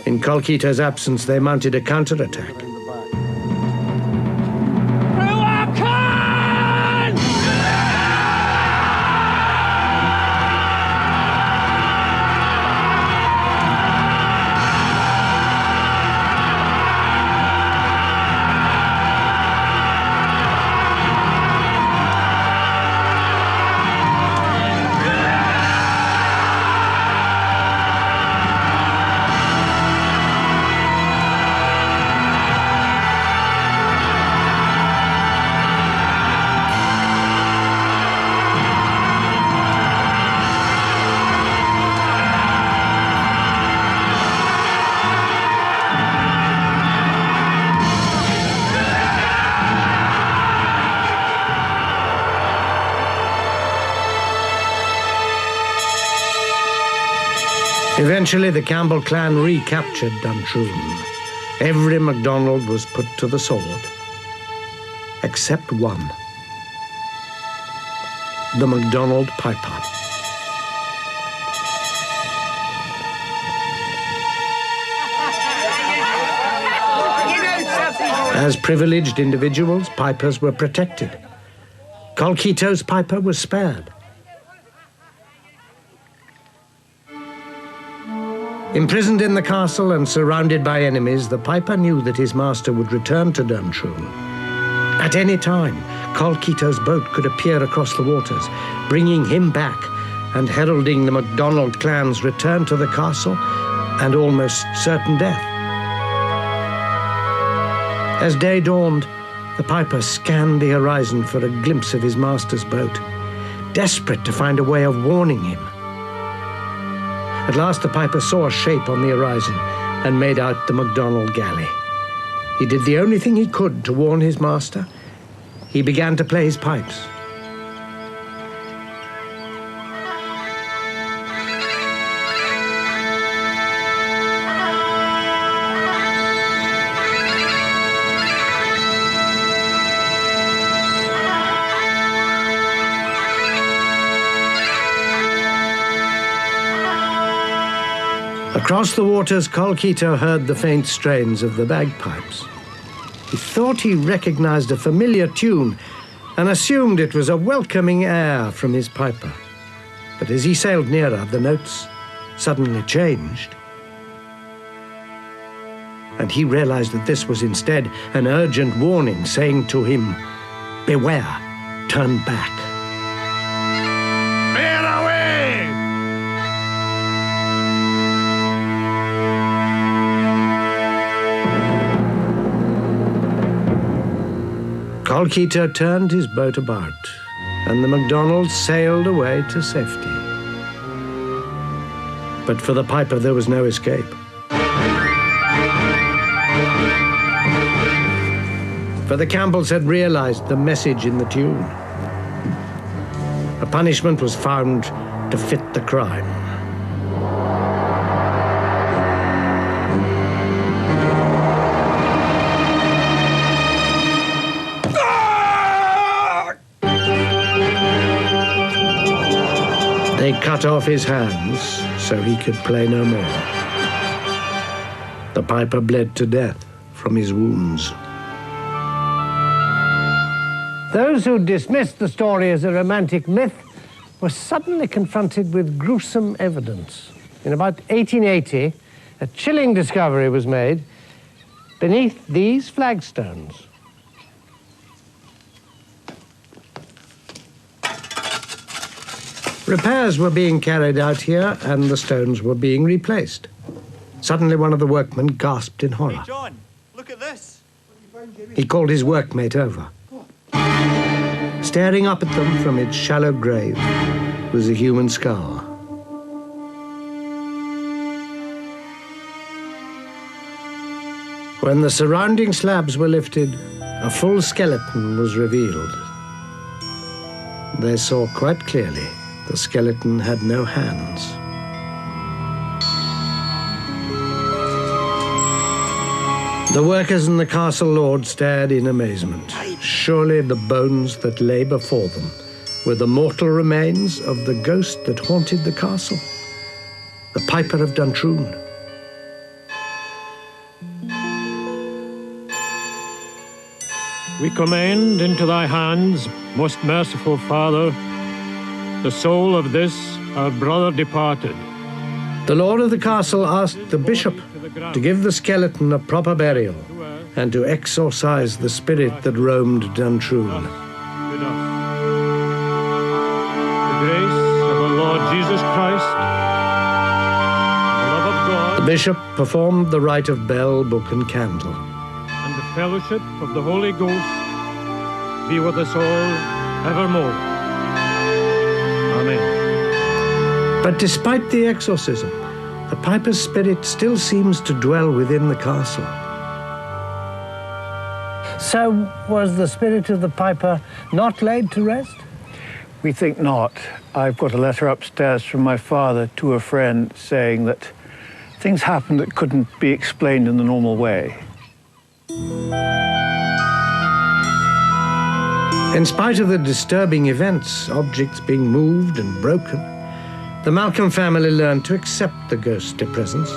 In Colkitto's absence, they mounted a counterattack. Eventually, the Campbell clan recaptured Duntroon. Every MacDonald was put to the sword, except one, the MacDonald piper. As privileged individuals, pipers were protected. Colkitto's piper was spared. Imprisoned in the castle and surrounded by enemies, the piper knew that his master would return to Duntroon. At any time, Colkitto's boat could appear across the waters, bringing him back and heralding the MacDonald clan's return to the castle and almost certain death. As day dawned, the piper scanned the horizon for a glimpse of his master's boat, desperate to find a way of warning him. At last the piper saw a shape on the horizon and made out the MacDonald galley. He did the only thing he could to warn his master. He began to play his pipes. Across the waters, Colkitto heard the faint strains of the bagpipes. He thought he recognized a familiar tune and assumed it was a welcoming air from his piper. But as he sailed nearer, the notes suddenly changed. And he realized that this was instead an urgent warning saying to him, beware, turn back. Bear away! Colkito turned his boat about, and the MacDonald sailed away to safety. But for the piper, there was no escape. For the Campbells had realized the message in the tune. A punishment was found to fit the crime. They cut off his hands so he could play no more. The piper bled to death from his wounds. Those who dismissed the story as a romantic myth were suddenly confronted with gruesome evidence. In about 1880, a chilling discovery was made beneath these flagstones. Repairs were being carried out here, and the stones were being replaced. Suddenly, one of the workmen gasped in horror. Hey, John, look at this. He called his workmate over. Staring up at them from its shallow grave was a human skull. When the surrounding slabs were lifted, a full skeleton was revealed. They saw quite clearly the skeleton had no hands. The workers and the castle lord stared in amazement. Surely the bones that lay before them were the mortal remains of the ghost that haunted the castle, the Piper of Duntroon. We commend into thy hands, most merciful Father, the soul of this our brother departed. The lord of the castle asked the bishop to give the skeleton a proper burial and to exorcise the spirit that roamed Duntroon. The grace of our Lord Jesus Christ, the love of God, The bishop performed the rite of bell, book, and candle. and the fellowship of the Holy Ghost be with us all evermore. Amen. But despite the exorcism, the Piper's spirit still seems to dwell within the castle. So, was the spirit of the Piper not laid to rest? We think not. I've got a letter upstairs from my father to a friend saying that things happened that couldn't be explained in the normal way. In spite of the disturbing events, objects being moved and broken, the Malcolm family learned to accept the ghostly presence.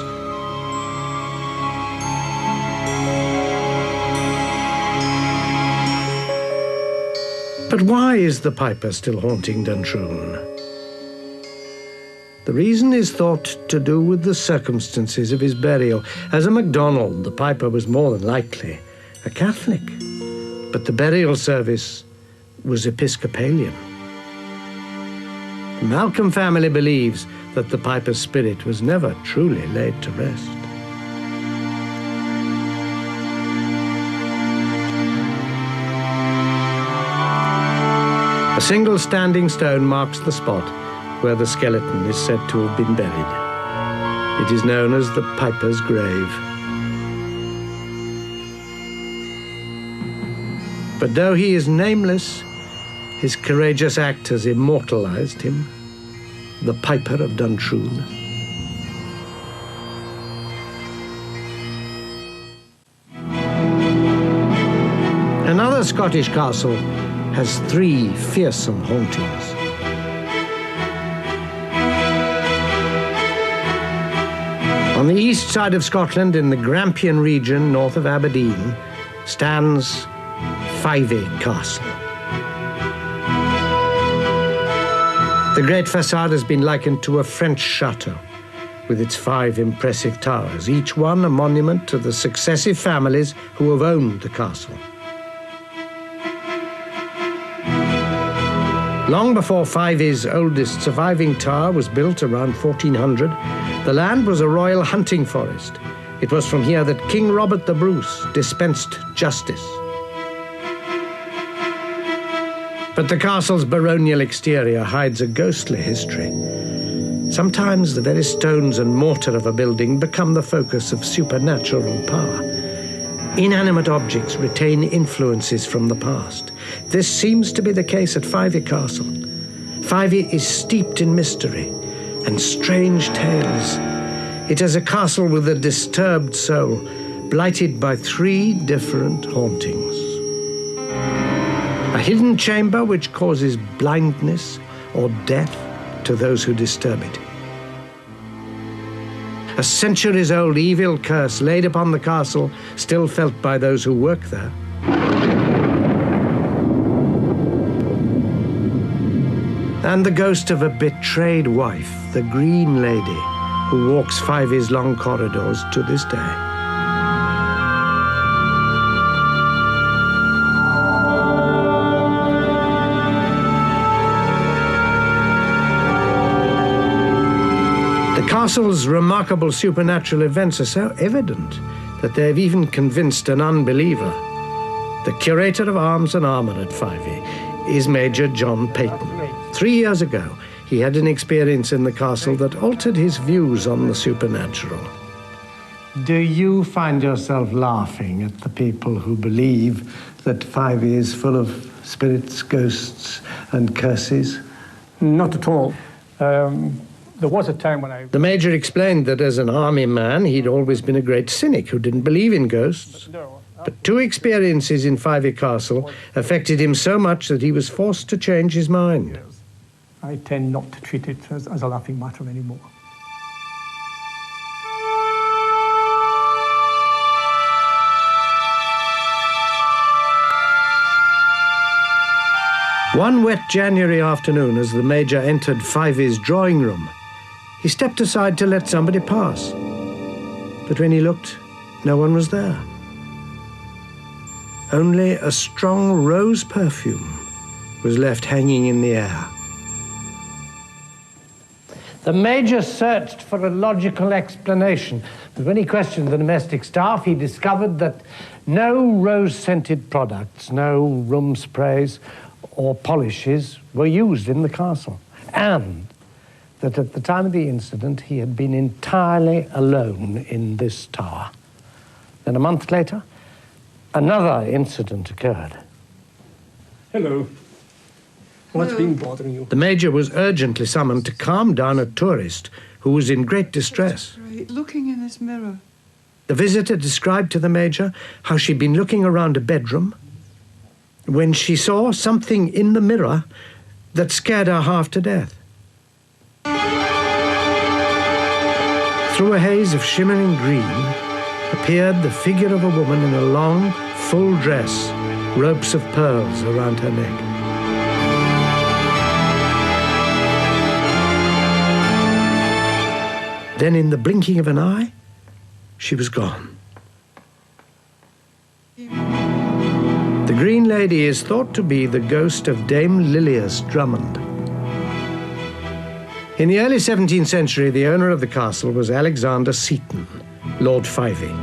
But why is the Piper still haunting Duntroon? The reason is thought to do with the circumstances of his burial. As a MacDonald, the Piper was more than likely a Catholic, but the burial service was Episcopalian. The Malcolm family believes that the Piper's spirit was never truly laid to rest. A single standing stone marks the spot where the skeleton is said to have been buried. It is known as the Piper's Grave. But though he is nameless, his courageous act has immortalized him, the Piper of Duntroon. Another Scottish castle has 3 fearsome hauntings. On the east side of Scotland, in the Grampian region north of Aberdeen, stands Fyvie Castle. The great facade has been likened to a French chateau, with its 5 impressive towers, each one a monument to the successive families who have owned the castle. Long before Fyvie's oldest surviving tower was built around 1400, the land was a royal hunting forest. It was from here that King Robert the Bruce dispensed justice. But the castle's baronial exterior hides a ghostly history. Sometimes the very stones and mortar of a building become the focus of supernatural power. Inanimate objects retain influences from the past. This seems to be the case at Fyvie Castle. Fyvie is steeped in mystery and strange tales. It is a castle with a disturbed soul, blighted by 3 different hauntings. A hidden chamber which causes blindness or death to those who disturb it. A centuries-old evil curse laid upon the castle, still felt by those who work there. And the ghost of a betrayed wife, the Green Lady, who walks Fyvie's long corridors to this day. The castle's remarkable supernatural events are so evident that they've even convinced an unbeliever. The curator of arms and armour at Fyvie is Major John Peyton. 3 years ago, he had an experience in the castle that altered his views on the supernatural. Do you find yourself laughing at the people who believe that Fyvie is full of spirits, ghosts, and curses? Not at all. There was a time when I... The Major explained that as an army man, he'd always been a great cynic who didn't believe in ghosts. But 2 experiences in Fyvie Castle affected him so much that he was forced to change his mind. I tend not to treat it as a laughing matter anymore. One wet January afternoon, as the Major entered Fyvie's drawing room, he stepped aside to let somebody pass. But when he looked, no one was there. Only a strong rose perfume was left hanging in the air. The Major searched for a logical explanation, but when he questioned the domestic staff, he discovered that no rose-scented products, no room sprays or polishes were used in the castle, and that at the time of the incident, he had been entirely alone in this tower. Then a month later, another incident occurred. Hello. What's been bothering you? The Major was urgently summoned to calm down a tourist who was in great distress. Looking in this mirror. The visitor described to the Major how she'd been looking around a bedroom when she saw something in the mirror that scared her half to death. Through a haze of shimmering green appeared the figure of a woman in a long, full dress, ropes of pearls around her neck. Then, in the blinking of an eye, she was gone. The Green Lady is thought to be the ghost of Dame Lilias Drummond. In the early 17th century, the owner of the castle was Alexander Seton, Lord Fyvie.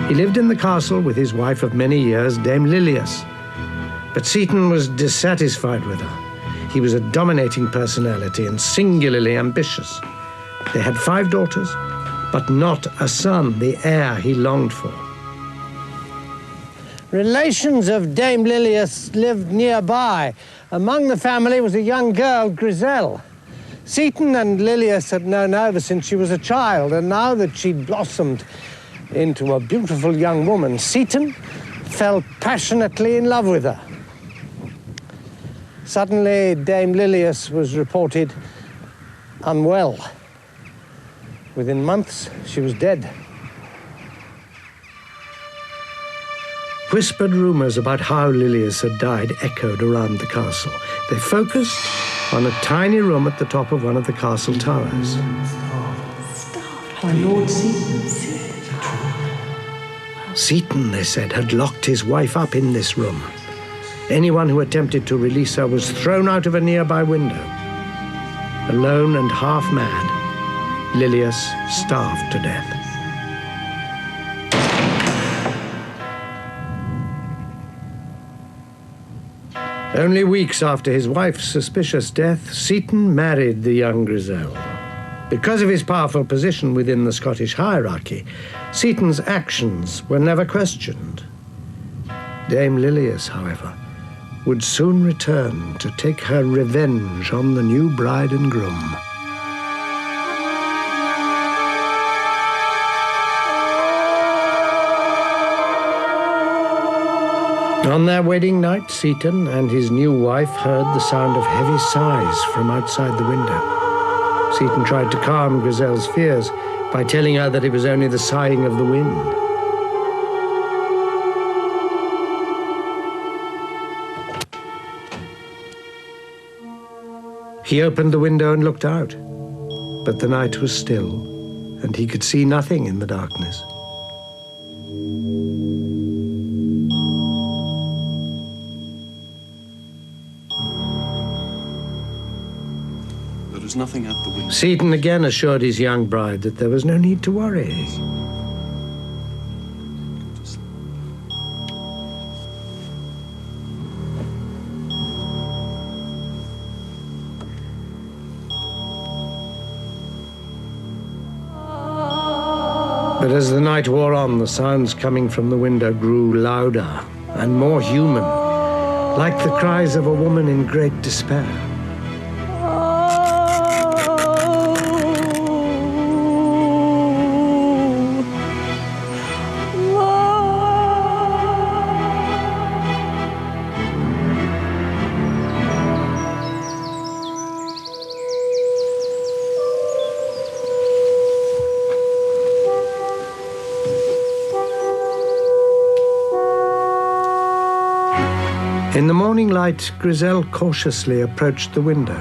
He lived in the castle with his wife of many years, Dame Lilias, but Seton was dissatisfied with her. He was a dominating personality and singularly ambitious. They had 5 daughters, but not a son, the heir he longed for. Relations of Dame Lilias lived nearby. Among the family was a young girl, Griselle. Seton and Lilias had known her ever since she was a child, and now that she'd blossomed into a beautiful young woman, Seton fell passionately in love with her. Suddenly, Dame Lilias was reported unwell. Within months, she was dead. Whispered rumours about how Lilias had died echoed around the castle. They focused on a tiny room at the top of one of the castle towers. My Lord Seton said. Seton, they said, had locked his wife up in this room. Anyone who attempted to release her was thrown out of a nearby window. Alone and half mad, Lilius starved to death. Only weeks after his wife's suspicious death, Seaton married the young Grisel. Because of his powerful position within the Scottish hierarchy, Seaton's actions were never questioned. Dame Lilius, however, would soon return to take her revenge on the new bride and groom. On their wedding night, Seaton and his new wife heard the sound of heavy sighs from outside the window. Seaton tried to calm Grisel's fears by telling her that it was only the sighing of the wind. He opened the window and looked out, but the night was still, and he could see nothing in the darkness. There is nothing at the window. Seaton again assured his young bride that there was no need to worry. But as the night wore on, the sounds coming from the window grew louder and more human, like the cries of a woman in great despair. In the morning light, Grisel cautiously approached the window.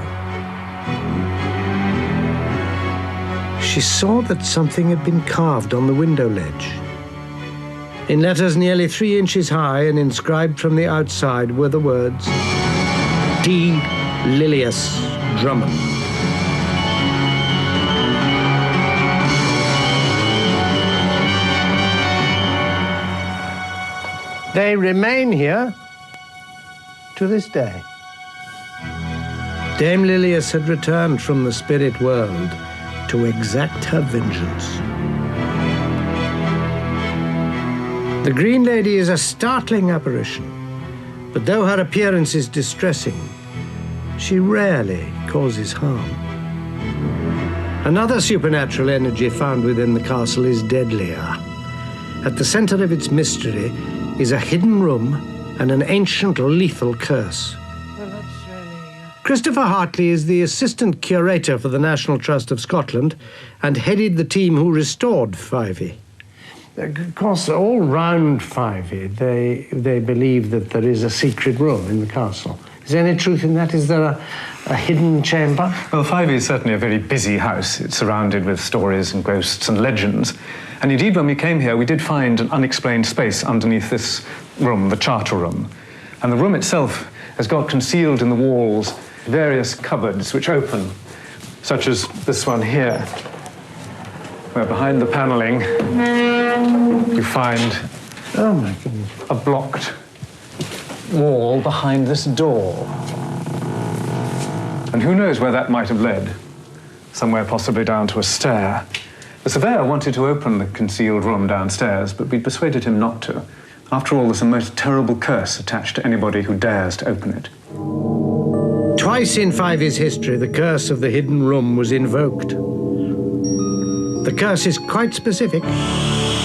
She saw that something had been carved on the window ledge. In letters nearly 3 inches high and inscribed from the outside were the words, D. Lilius Drummond. They remain here to this day. Dame Lilius had returned from the spirit world to exact her vengeance. The Green Lady is a startling apparition, but though her appearance is distressing, she rarely causes harm. Another supernatural energy found within the castle is deadlier. At the center of its mystery is a hidden room and an ancient lethal curse. Christopher Hartley is the assistant curator for the National Trust of Scotland and headed the team who restored Fyvie. Of course, all round Fyvie, they believe that there is a secret room in the castle. Is there any truth in that? Is there a hidden chamber? Well, Fyvie is certainly a very busy house. It's surrounded with stories and ghosts and legends. And indeed, when we came here, we did find an unexplained space underneath this room, the charter room. And the room itself has got concealed in the walls various cupboards which open, such as this one here, where behind the panelling you find a blocked wall behind this door. And who knows where that might have led? Somewhere possibly down to a stair. The surveyor wanted to open the concealed room downstairs, but we persuaded him not to. After all, there's a most terrible curse attached to anybody who dares to open it. Twice in Fyvie's history, the curse of the hidden room was invoked. The curse is quite specific.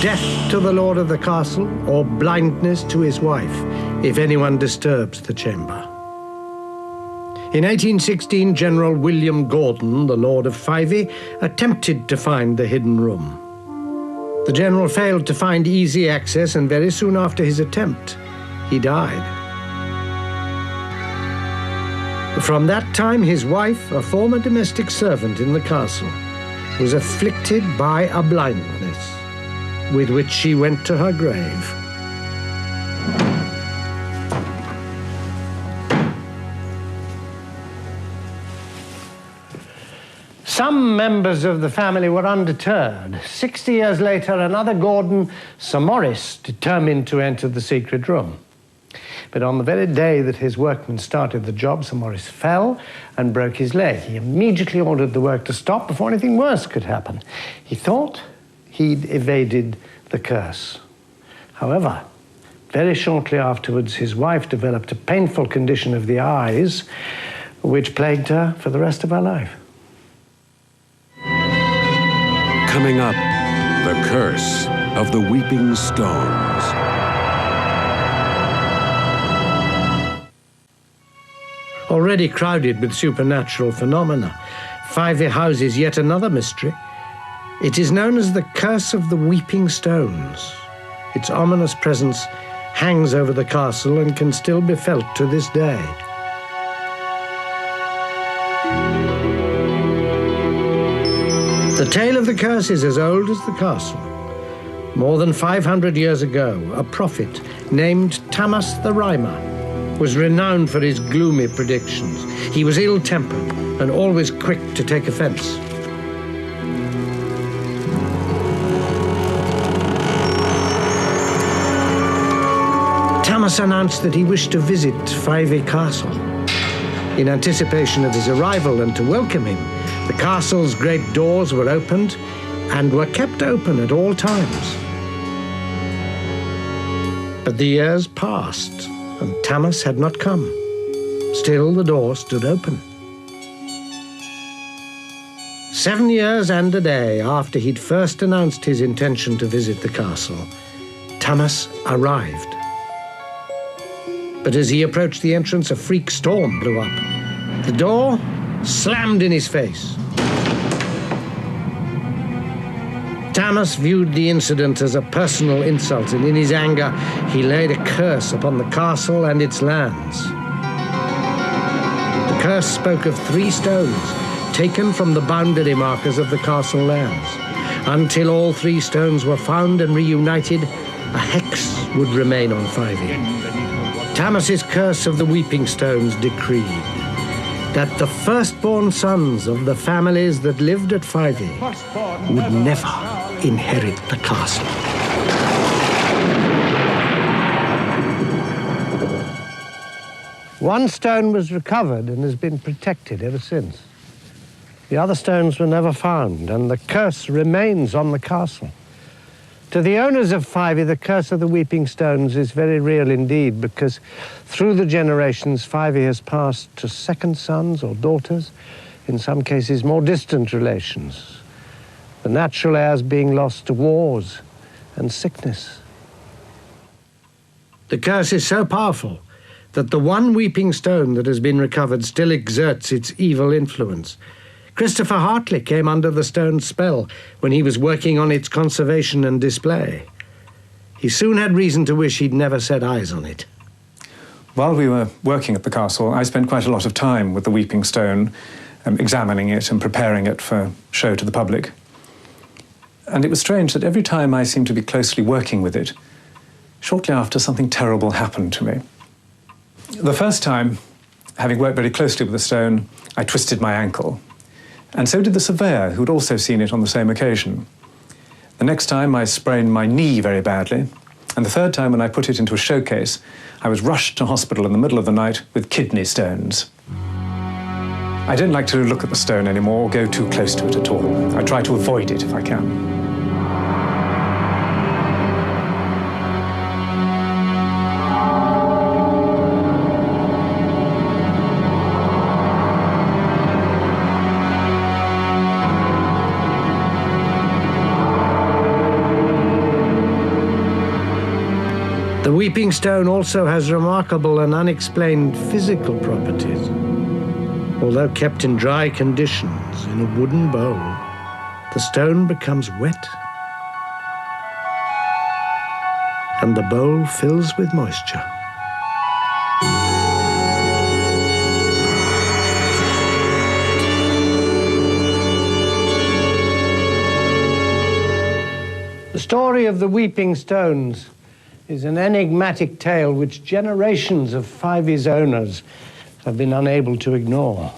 Death to the lord of the castle or blindness to his wife if anyone disturbs the chamber. In 1816, General William Gordon, the Lord of Fyvie, attempted to find the hidden room. The general failed to find easy access, and very soon after his attempt, he died. From that time, his wife, a former domestic servant in the castle, was afflicted by a blindness with which she went to her grave. Some members of the family were undeterred. 60 years later, another Gordon, Sir Maurice, determined to enter the secret room. But on the very day that his workmen started the job, Sir Maurice fell and broke his leg. He immediately ordered the work to stop before anything worse could happen. He thought he'd evaded the curse. However, very shortly afterwards, his wife developed a painful condition of the eyes, which plagued her for the rest of her life. Coming up, the curse of the Weeping Stones. Already crowded with supernatural phenomena, Fyvie houses yet another mystery. It is known as the Curse of the Weeping Stones. Its ominous presence hangs over the castle and can still be felt to this day. The tale of the curse is as old as the castle. More than 500 years ago, a prophet named Thomas the Rhymer was renowned for his gloomy predictions. He was ill-tempered and always quick to take offense. Thomas announced that he wished to visit Fyvie Castle. In anticipation of his arrival and to welcome him, the castle's great doors were opened and were kept open at all times. But the years passed and Thomas had not come. Still, the door stood open. 7 years and a day after he'd first announced his intention to visit the castle, Thomas arrived. But as he approached the entrance, a freak storm blew up. The door slammed in his face. Thomas viewed the incident as a personal insult, and in his anger, he laid a curse upon the castle and its lands. The curse spoke of 3 stones taken from the boundary markers of the castle lands. Until all 3 stones were found and reunited, a hex would remain on Fyvie. Thomas's curse of the Weeping Stones decreed that the firstborn sons of the families that lived at Fyvie would never inherit the castle. One stone was recovered and has been protected ever since. The other stones were never found, and the curse remains on the castle. To the owners of Fyvie, the curse of the Weeping Stones is very real indeed, because through the generations, Fyvie has passed to second sons or daughters, in some cases more distant relations. The natural heirs being lost to wars and sickness. The curse is so powerful that the one weeping stone that has been recovered still exerts its evil influence. Christopher Hartley came under the stone's spell when he was working on its conservation and display. He soon had reason to wish he'd never set eyes on it. While we were working at the castle, I spent quite a lot of time with the Weeping Stone, examining it and preparing it for show to the public. And it was strange that every time I seemed to be closely working with it, shortly after, something terrible happened to me. The first time, having worked very closely with the stone, I twisted my ankle. And so did the surveyor, who'd also seen it on the same occasion. The next time, I sprained my knee very badly. And the third time, when I put it into a showcase, I was rushed to hospital in the middle of the night with kidney stones. I don't like to look at the stone anymore or go too close to it at all. I try to avoid it if I can. The Weeping Stone also has remarkable and unexplained physical properties. Although kept in dry conditions in a wooden bowl, the stone becomes wet and the bowl fills with moisture. The story of the Weeping Stones is an enigmatic tale which generations of Fyvie's owners have been unable to ignore.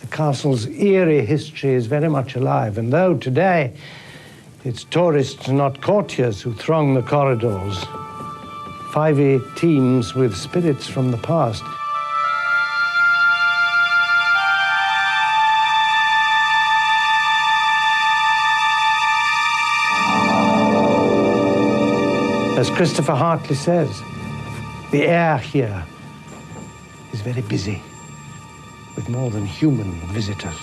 The castle's eerie history is very much alive, and though today it's tourists, not courtiers, who throng the corridors, 5e teems with spirits from the past. As Christopher Hartley says, the air here is very busy with more than human visitors.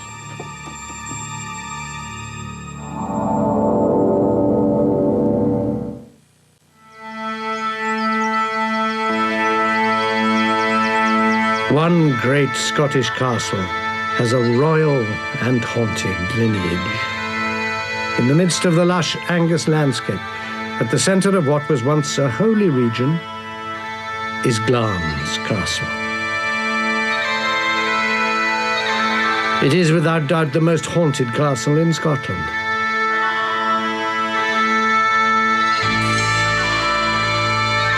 One great Scottish castle has a royal and haunted lineage. In the midst of the lush Angus landscape, at the centre of what was once a holy region, is Glamis Castle. It is without doubt the most haunted castle in Scotland.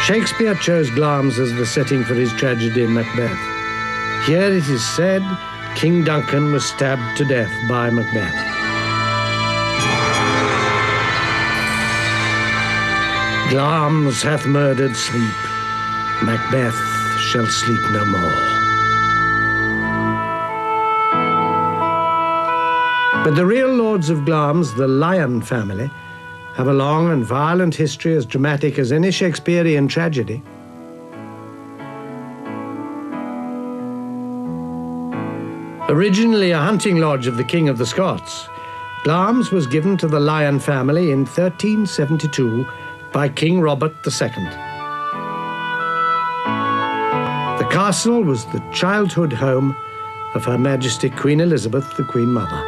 Shakespeare chose Glamis as the setting for his tragedy Macbeth. Here it is said King Duncan was stabbed to death by Macbeth. Glamis hath murdered sleep, Macbeth shall sleep no more. But the real lords of Glamis, the Lyon family, have a long and violent history as dramatic as any Shakespearean tragedy. Originally a hunting lodge of the King of the Scots, Glamis was given to the Lyon family in 1372 by King Robert II. The castle was the childhood home of Her Majesty Queen Elizabeth, the Queen Mother.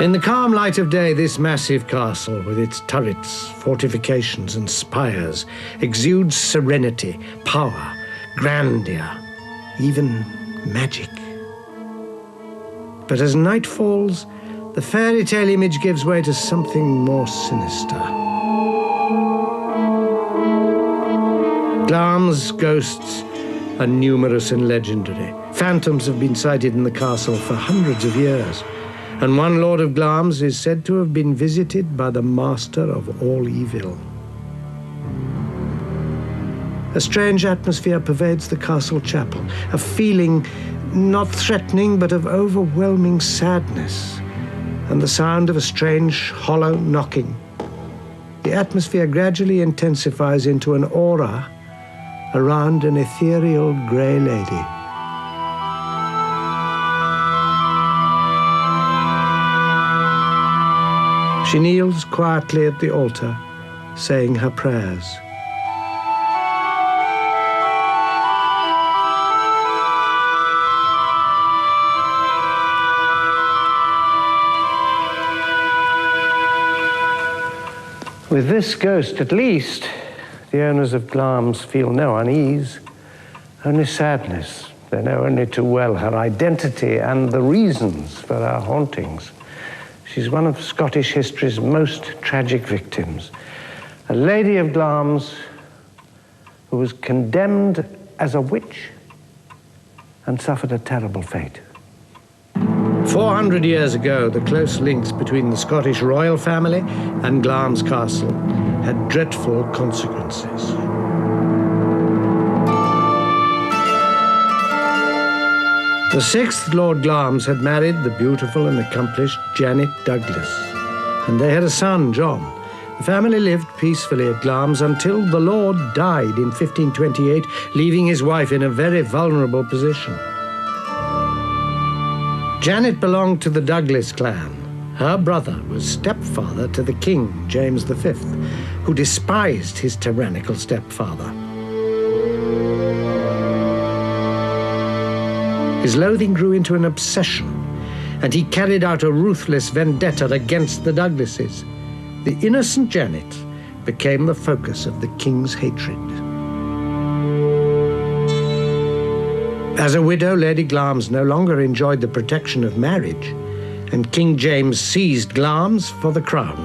In the calm light of day, this massive castle, with its turrets, fortifications and spires, exudes serenity, power, grandeur, even magic. But as night falls, the fairy tale image gives way to something more sinister. Glamis ghosts are numerous and legendary. Phantoms have been sighted in the castle for hundreds of years, and one lord of Glamis is said to have been visited by the master of all evil. A strange atmosphere pervades the castle chapel, a feeling not threatening but of overwhelming sadness, and the sound of a strange, hollow knocking. The atmosphere gradually intensifies into an aura around an ethereal grey lady. She kneels quietly at the altar, saying her prayers. With this ghost, at least, the owners of Glamis feel no unease, only sadness. They know only too well her identity and the reasons for her hauntings. She's one of Scottish history's most tragic victims, a lady of Glamis who was condemned as a witch and suffered a terrible fate. 400 years ago, the close links between the Scottish royal family and Glamis Castle had dreadful consequences. The sixth Lord Glamis had married the beautiful and accomplished Janet Douglas, and they had a son, John. The family lived peacefully at Glamis until the Lord died in 1528, leaving his wife in a very vulnerable position. Janet belonged to the Douglas clan. Her brother was stepfather to the king, James V, who despised his tyrannical stepfather. His loathing grew into an obsession, and he carried out a ruthless vendetta against the Douglases. The innocent Janet became the focus of the king's hatred. As a widow, Lady Glamis no longer enjoyed the protection of marriage, and King James seized Glamis for the crown.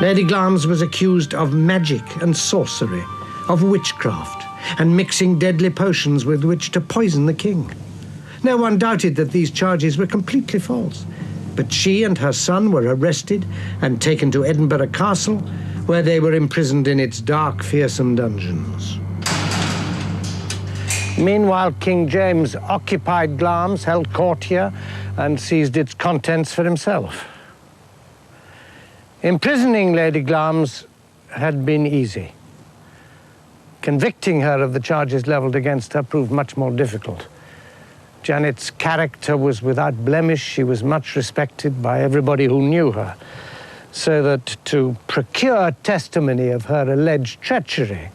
Lady Glamis was accused of magic and sorcery, of witchcraft, and mixing deadly potions with which to poison the king. No one doubted that these charges were completely false, but she and her son were arrested and taken to Edinburgh Castle, where they were imprisoned in its dark, fearsome dungeons. Meanwhile, King James occupied Glamis, held court here, and seized its contents for himself. Imprisoning Lady Glamis had been easy. Convicting her of the charges levelled against her proved much more difficult. Janet's character was without blemish. She was much respected by everybody who knew her, so that to procure testimony of her alleged treachery,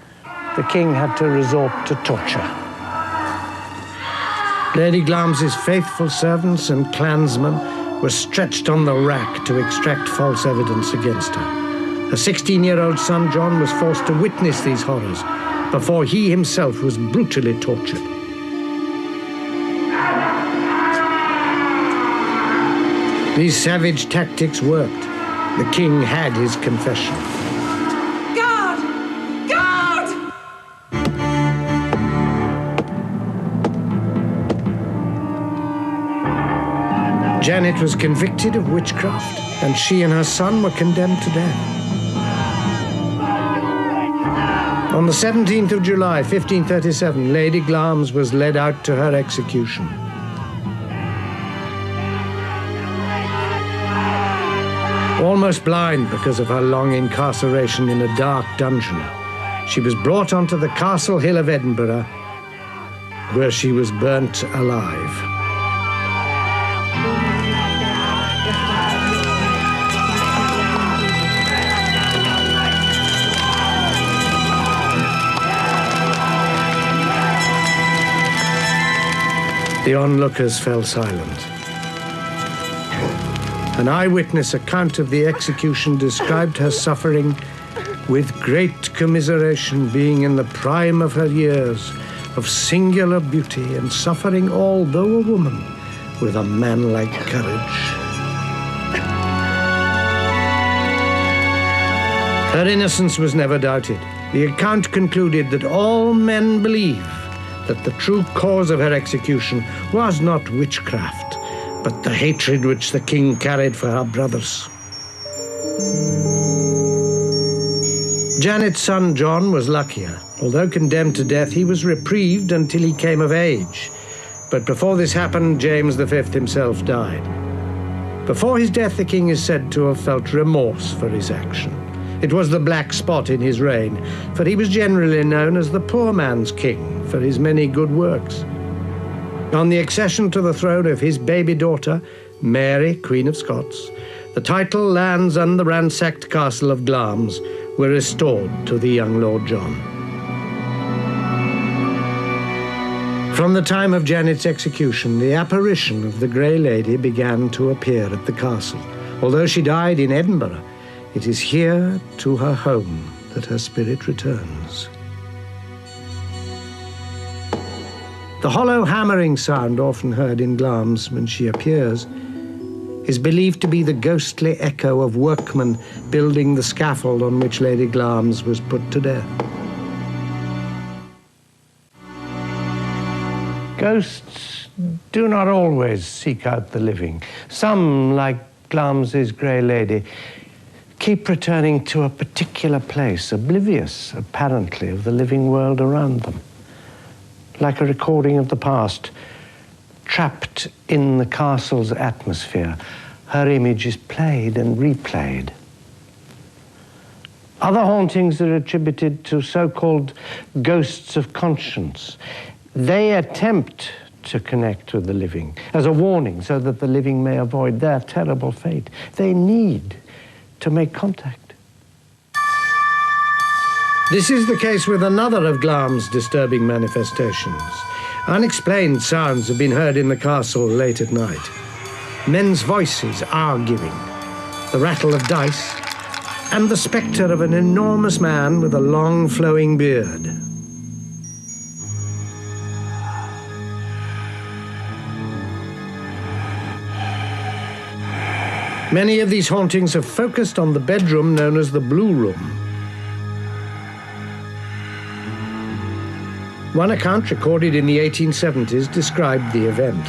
the king had to resort to torture. Lady Glams's faithful servants and clansmen were stretched on the rack to extract false evidence against her. Her 16-year-old son, John, was forced to witness these horrors before he himself was brutally tortured. These savage tactics worked. The king had his confession. Guard! Guard! Janet was convicted of witchcraft, and she and her son were condemned to death. On the 17th of July, 1537, Lady Glamis was led out to her execution. Almost blind because of her long incarceration in a dark dungeon, she was brought onto the Castle Hill of Edinburgh, where she was burnt alive. The onlookers fell silent. An eyewitness account of the execution described her suffering with great commiseration, being in the prime of her years, of singular beauty, and suffering, although a woman, with a manlike courage. Her innocence was never doubted. The account concluded that all men believe that the true cause of her execution was not witchcraft, but the hatred which the king carried for her brothers. Janet's son John was luckier. Although condemned to death, he was reprieved until he came of age. But before this happened, James V himself died. Before his death, the king is said to have felt remorse for his action. It was the black spot in his reign, for he was generally known as the poor man's king for his many good works. On the accession to the throne of his baby daughter, Mary, Queen of Scots, the title, lands, and the ransacked castle of Glamis were restored to the young Lord John. From the time of Janet's execution, the apparition of the Grey Lady began to appear at the castle. Although she died in Edinburgh, it is here, to her home, that her spirit returns. The hollow hammering sound often heard in Glamis when she appears is believed to be the ghostly echo of workmen building the scaffold on which Lady Glamis was put to death. Ghosts do not always seek out the living. Some, like Glamis's Grey Lady, keep returning to a particular place, oblivious, apparently, of the living world around them. Like a recording of the past, trapped in the castle's atmosphere, her image is played and replayed. Other hauntings are attributed to so-called ghosts of conscience. They attempt to connect with the living as a warning so that the living may avoid their terrible fate. They need to make contact. This is the case with another of Glamis' disturbing manifestations. Unexplained sounds have been heard in the castle late at night. Men's voices arguing, the rattle of dice, and the spectre of an enormous man with a long flowing beard. Many of these hauntings have focused on the bedroom known as the Blue Room. One account recorded in the 1870s described the event.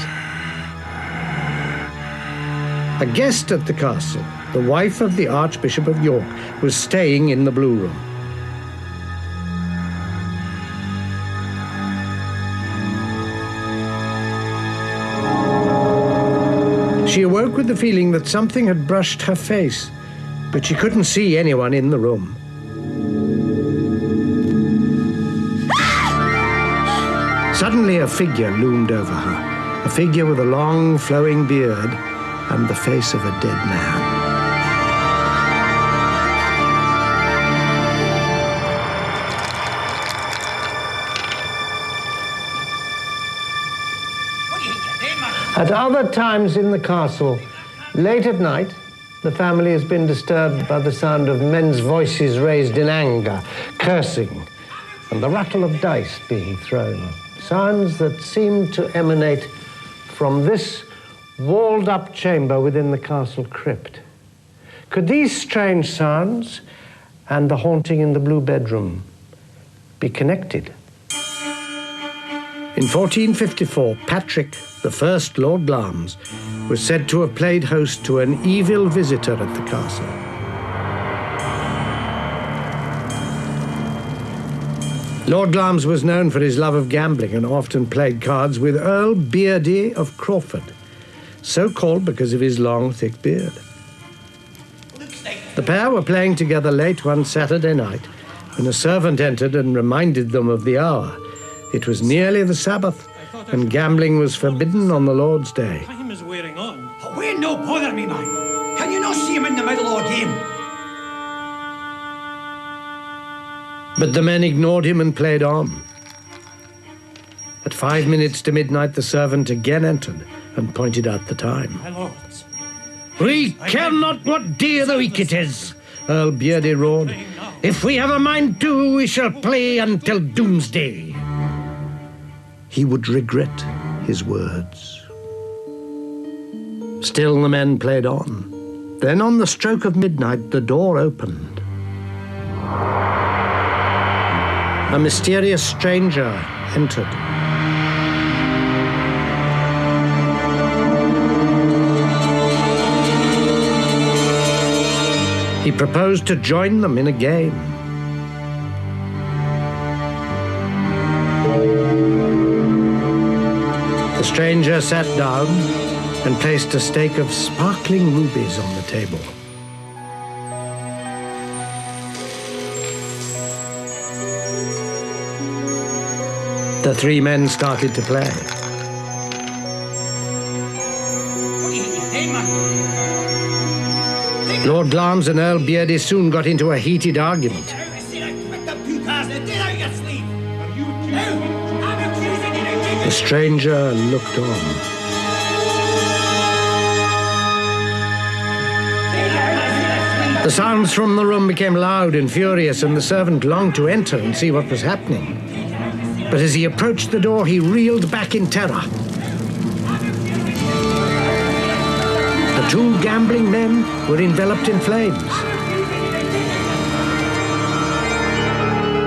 A guest at the castle, the wife of the Archbishop of York, was staying in the Blue Room. She awoke with the feeling that something had brushed her face, but she couldn't see anyone in the room. Suddenly a figure loomed over her, a figure with a long flowing beard and the face of a dead man. At other times in the castle, late at night, the family has been disturbed by the sound of men's voices raised in anger, cursing, and the rattle of dice being thrown. Sounds that seem to emanate from this walled-up chamber within the castle crypt. Could these strange sounds and the haunting in the blue bedroom be connected? In 1454, Patrick, the first Lord Glamis, was said to have played host to an evil visitor at the castle. Lord Glamis was known for his love of gambling and often played cards with Earl Beardy of Crawford, so called because of his long, thick beard. The pair were playing together late one Saturday night when a servant entered and reminded them of the hour. It was nearly the Sabbath, and gambling was forbidden on the Lord's Day. Time is wearing on. Oh, wait, no bother me, man. Can you not see him in the middle of the game? But the men ignored him and played on. At 5 minutes to midnight, the servant again entered and pointed out the time. My lords. We care not what day of the week it is, Earl Beardy roared. If we have a mind to, we shall play until doomsday. He would regret his words. Still the men played on. Then on the stroke of midnight, the door opened. A mysterious stranger entered. He proposed to join them in a game. The stranger sat down and placed a stake of sparkling rubies on the table. The three men started to play. Lord Glamis and Earl Beardy soon got into a heated argument. The stranger looked on. The sounds from the room became loud and furious, and the servant longed to enter and see what was happening. But as he approached the door, he reeled back in terror. The two gambling men were enveloped in flames.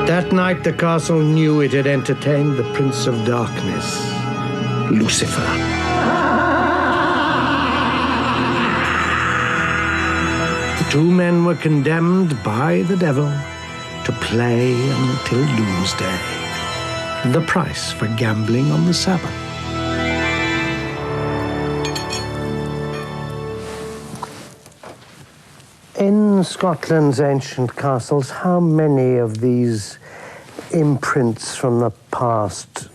That night, the castle knew it had entertained the Prince of Darkness, Lucifer. The two men were condemned by the devil to play until doomsday. The price for gambling on the Sabbath. In Scotland's ancient castles, how many of these imprints from the past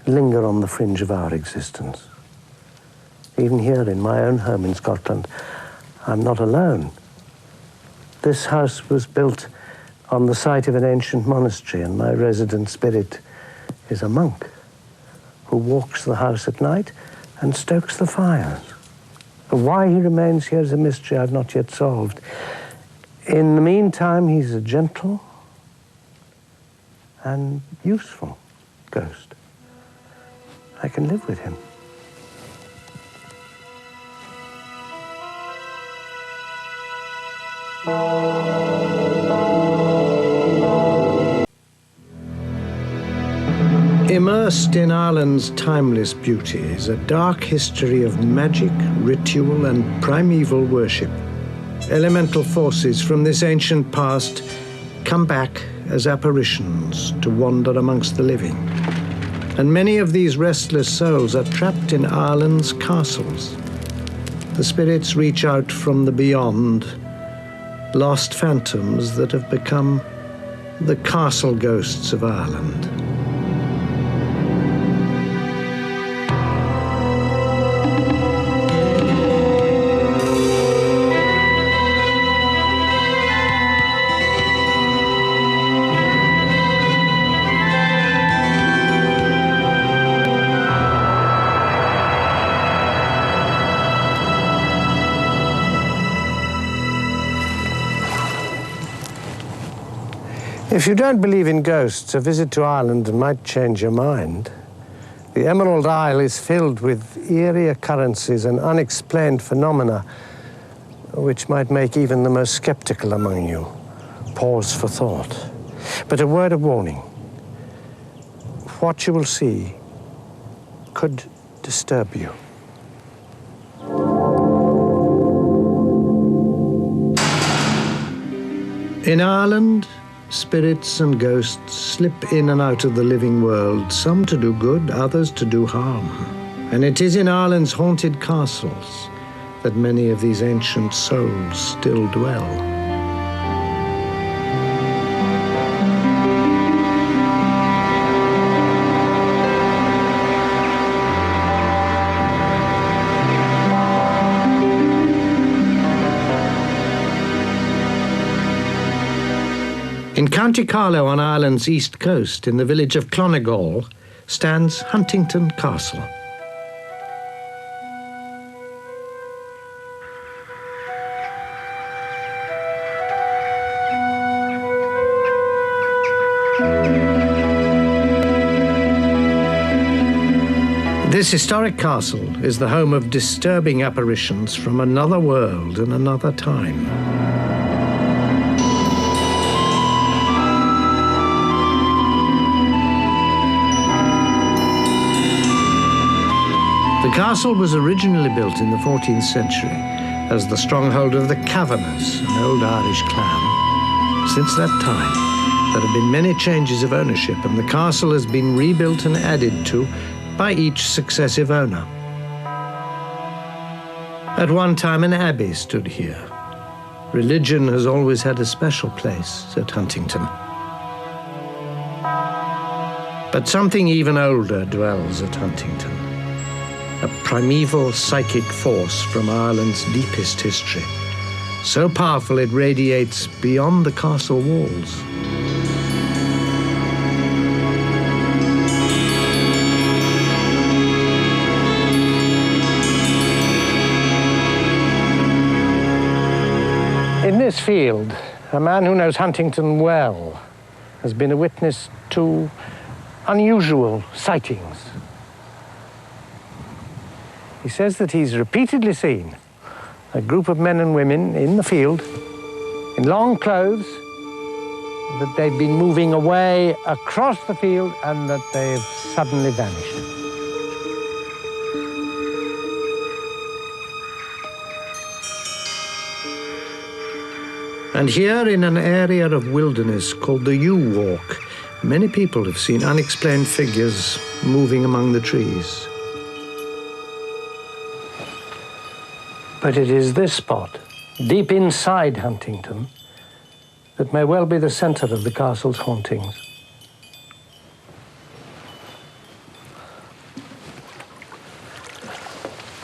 linger on the fringe of our existence? Even here in my own home in Scotland, I'm not alone. This house was built on the site of an ancient monastery, and my resident spirit is a monk who walks the house at night and stokes the fires. Why he remains here is a mystery I've not yet solved. In the meantime, he's a gentle and useful ghost. I can live with him. Immersed in Ireland's timeless beauty is a dark history of magic, ritual, and primeval worship. Elemental forces from this ancient past come back as apparitions to wander amongst the living. And many of these restless souls are trapped in Ireland's castles. The spirits reach out from the beyond, lost phantoms that have become the castle ghosts of Ireland. If you don't believe in ghosts, a visit to Ireland might change your mind. The Emerald Isle is filled with eerie occurrences and unexplained phenomena which might make even the most skeptical among you pause for thought. But a word of warning. What you will see could disturb you. In Ireland, spirits and ghosts slip in and out of the living world, some to do good, others to do harm. And it is in Ireland's haunted castles that many of these ancient souls still dwell. In County Carlow on Ireland's east coast, in the village of Clonegall, stands Huntington Castle. This historic castle is the home of disturbing apparitions from another world and another time. The castle was originally built in the 14th century as the stronghold of the Kavanaghs, an old Irish clan. Since that time, there have been many changes of ownership, and the castle has been rebuilt and added to by each successive owner. At one time, an abbey stood here. Religion has always had a special place at Huntington. But something even older dwells at Huntington. A primeval psychic force from Ireland's deepest history, so powerful it radiates beyond the castle walls. In this field, a man who knows Huntington well has been a witness to unusual sightings. He says that he's repeatedly seen a group of men and women in the field in long clothes, that they've been moving away across the field and that they've suddenly vanished. And here in an area of wilderness called the Yew Walk, many people have seen unexplained figures moving among the trees. But it is this spot, deep inside Huntington, that may well be the center of the castle's hauntings.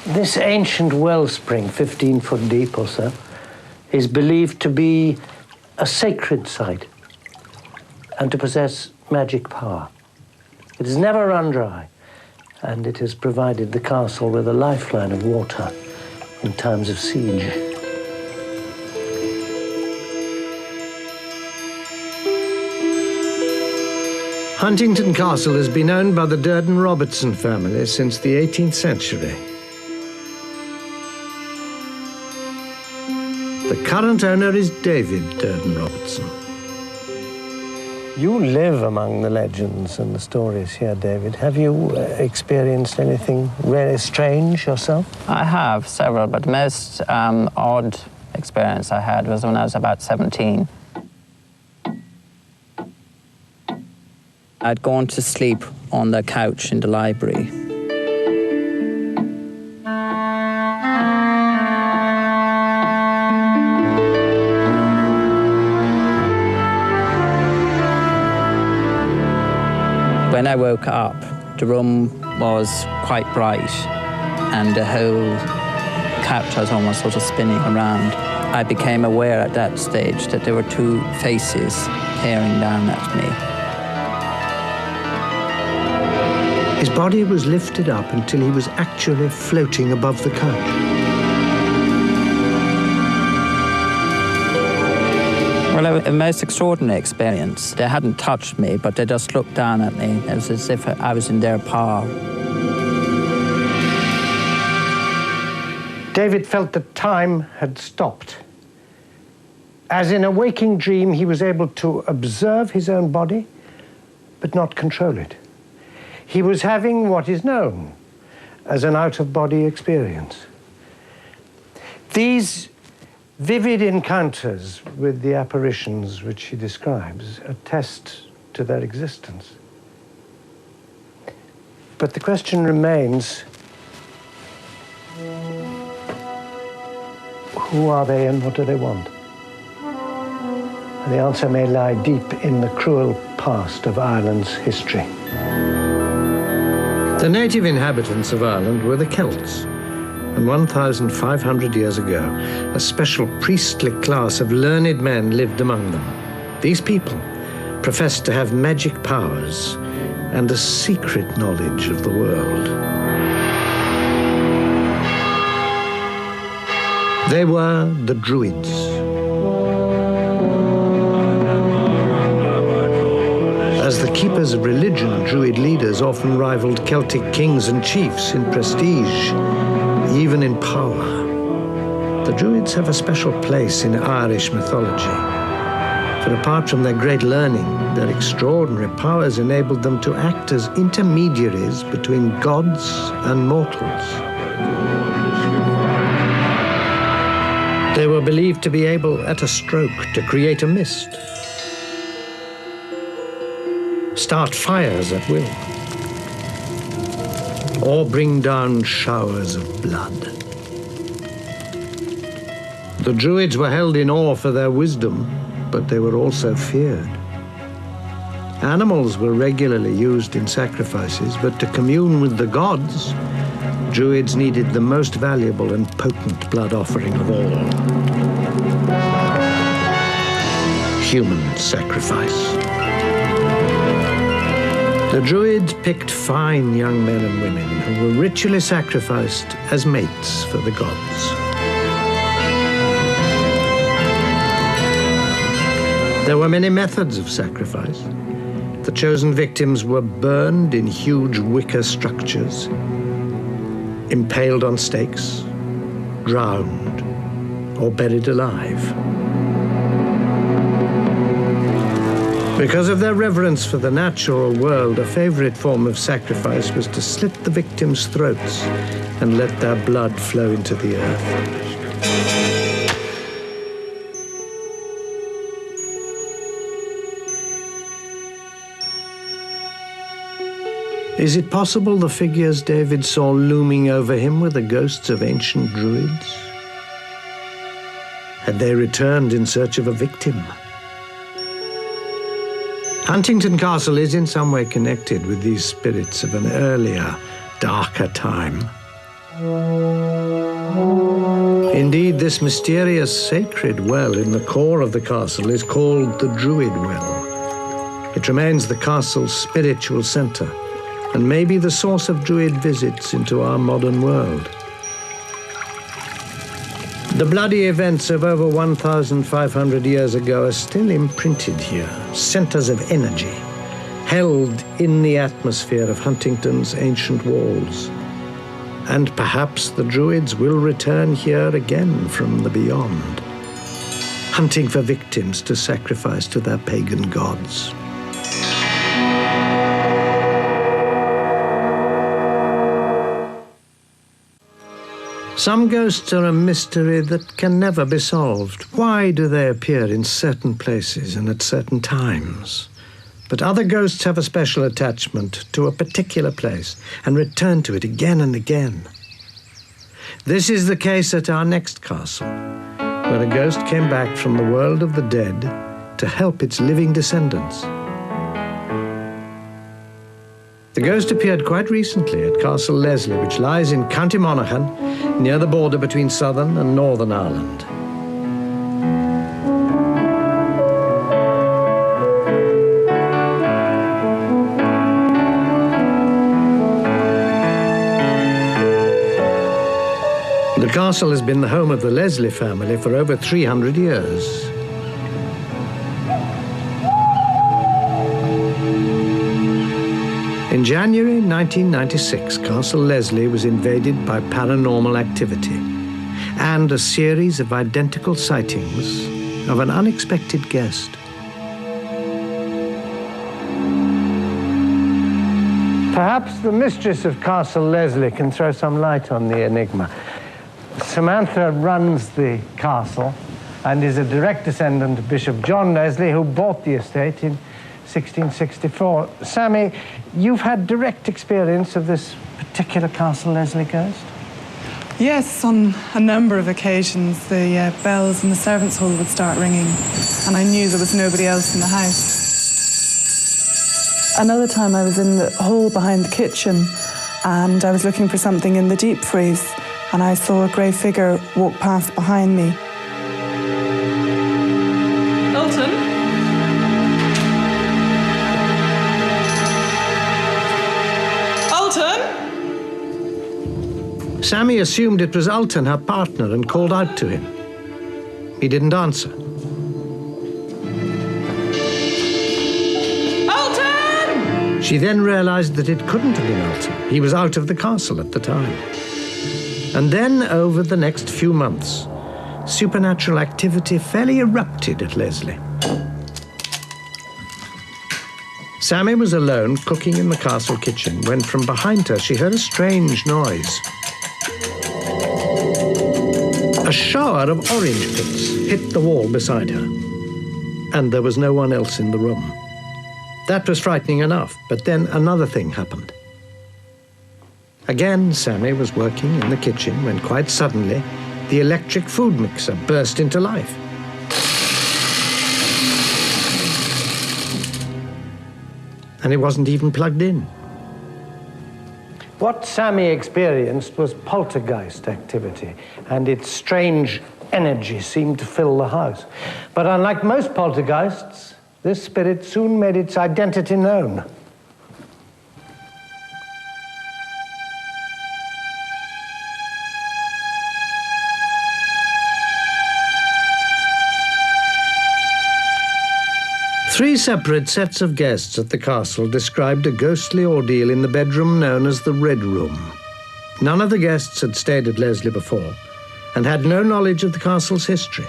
This ancient wellspring, 15 foot deep or so, is believed to be a sacred site and to possess magic power. It has never run dry, and it has provided the castle with a lifeline of water in times of siege. Huntington Castle has been owned by the Durden-Robertson family since the 18th century. The current owner is David Durden-Robertson. You live among the legends and the stories here, David. Have you experienced anything really strange yourself? I have several, but the most odd experience I had was when I was about 17. I'd gone to sleep on the couch in the library. When I woke up, the room was quite bright and the whole couch was almost sort of spinning around. I became aware at that stage that there were two faces peering down at me. His body was lifted up until he was actually floating above the couch. Well, a most extraordinary experience. They hadn't touched me, but they just looked down at me. It was as if I was in their power. David felt that time had stopped. As in a waking dream, he was able to observe his own body, but not control it. He was having what is known as an out-of-body experience. These vivid encounters with the apparitions which he describes attest to their existence. But the question remains, who are they and what do they want? And the answer may lie deep in the cruel past of Ireland's history. The native inhabitants of Ireland were the Celts. And 1,500 years ago, a special priestly class of learned men lived among them. These people professed to have magic powers and a secret knowledge of the world. They were the Druids. As the keepers of religion, Druid leaders often rivaled Celtic kings and chiefs in prestige, even in power. The Druids have a special place in Irish mythology, for apart from their great learning, their extraordinary powers enabled them to act as intermediaries between gods and mortals. They were believed to be able, at a stroke, to create a mist, start fires at will, or bring down showers of blood. The Druids were held in awe for their wisdom, but they were also feared. Animals were regularly used in sacrifices, but to commune with the gods, Druids needed the most valuable and potent blood offering of all: human sacrifice. The Druids picked fine young men and women who were ritually sacrificed as mates for the gods. There were many methods of sacrifice. The chosen victims were burned in huge wicker structures, impaled on stakes, drowned, or buried alive. Because of their reverence for the natural world, a favorite form of sacrifice was to slit the victims' throats and let their blood flow into the earth. Is it possible the figures David saw looming over him were the ghosts of ancient Druids? Had they returned in search of a victim? Huntington Castle is in some way connected with these spirits of an earlier, darker time. Indeed, this mysterious sacred well in the core of the castle is called the Druid Well. It remains the castle's spiritual center and may be the source of Druid visits into our modern world. The bloody events of over 1,500 years ago are still imprinted here, centers of energy, held in the atmosphere of Huntington's ancient walls. And perhaps the Druids will return here again from the beyond, hunting for victims to sacrifice to their pagan gods. Some ghosts are a mystery that can never be solved. Why do they appear in certain places and at certain times? But other ghosts have a special attachment to a particular place and return to it again and again. This is the case at our next castle, where a ghost came back from the world of the dead to help its living descendants. The ghost appeared quite recently at Castle Leslie, which lies in County Monaghan, near the border between Southern and Northern Ireland. The castle has been the home of the Leslie family for over 300 years. In January 1996, Castle Leslie was invaded by paranormal activity and a series of identical sightings of an unexpected guest. Perhaps the mistress of Castle Leslie can throw some light on the enigma. Samantha runs the castle and is a direct descendant of Bishop John Leslie, who bought the estate in 1664. Sammy, you've had direct experience of this particular Castle Leslie ghost? Yes, on a number of occasions the bells in the servants' hall would start ringing and I knew there was nobody else in the house. Another time I was in the hall behind the kitchen and I was looking for something in the deep freeze and I saw a grey figure walk past behind me. Alton? Alton? Sammy assumed it was Alton, her partner, and called out to him. He didn't answer. Alton! She then realized that it couldn't have been Alton. He was out of the castle at the time. And then, over the next few months, supernatural activity fairly erupted at Leslie. Sammy was alone cooking in the castle kitchen when from behind her she heard a strange noise. A shower of orange pits hit the wall beside her, and there was no one else in the room. That was frightening enough, but then another thing happened. Again, Sammy was working in the kitchen when quite suddenly the electric food mixer burst into life. And it wasn't even plugged in. What Sammy experienced was poltergeist activity, and its strange energy seemed to fill the house. But unlike most poltergeists, this spirit soon made its identity known. Three separate sets of guests at the castle described a ghostly ordeal in the bedroom known as the Red Room. None of the guests had stayed at Leslie before and had no knowledge of the castle's history,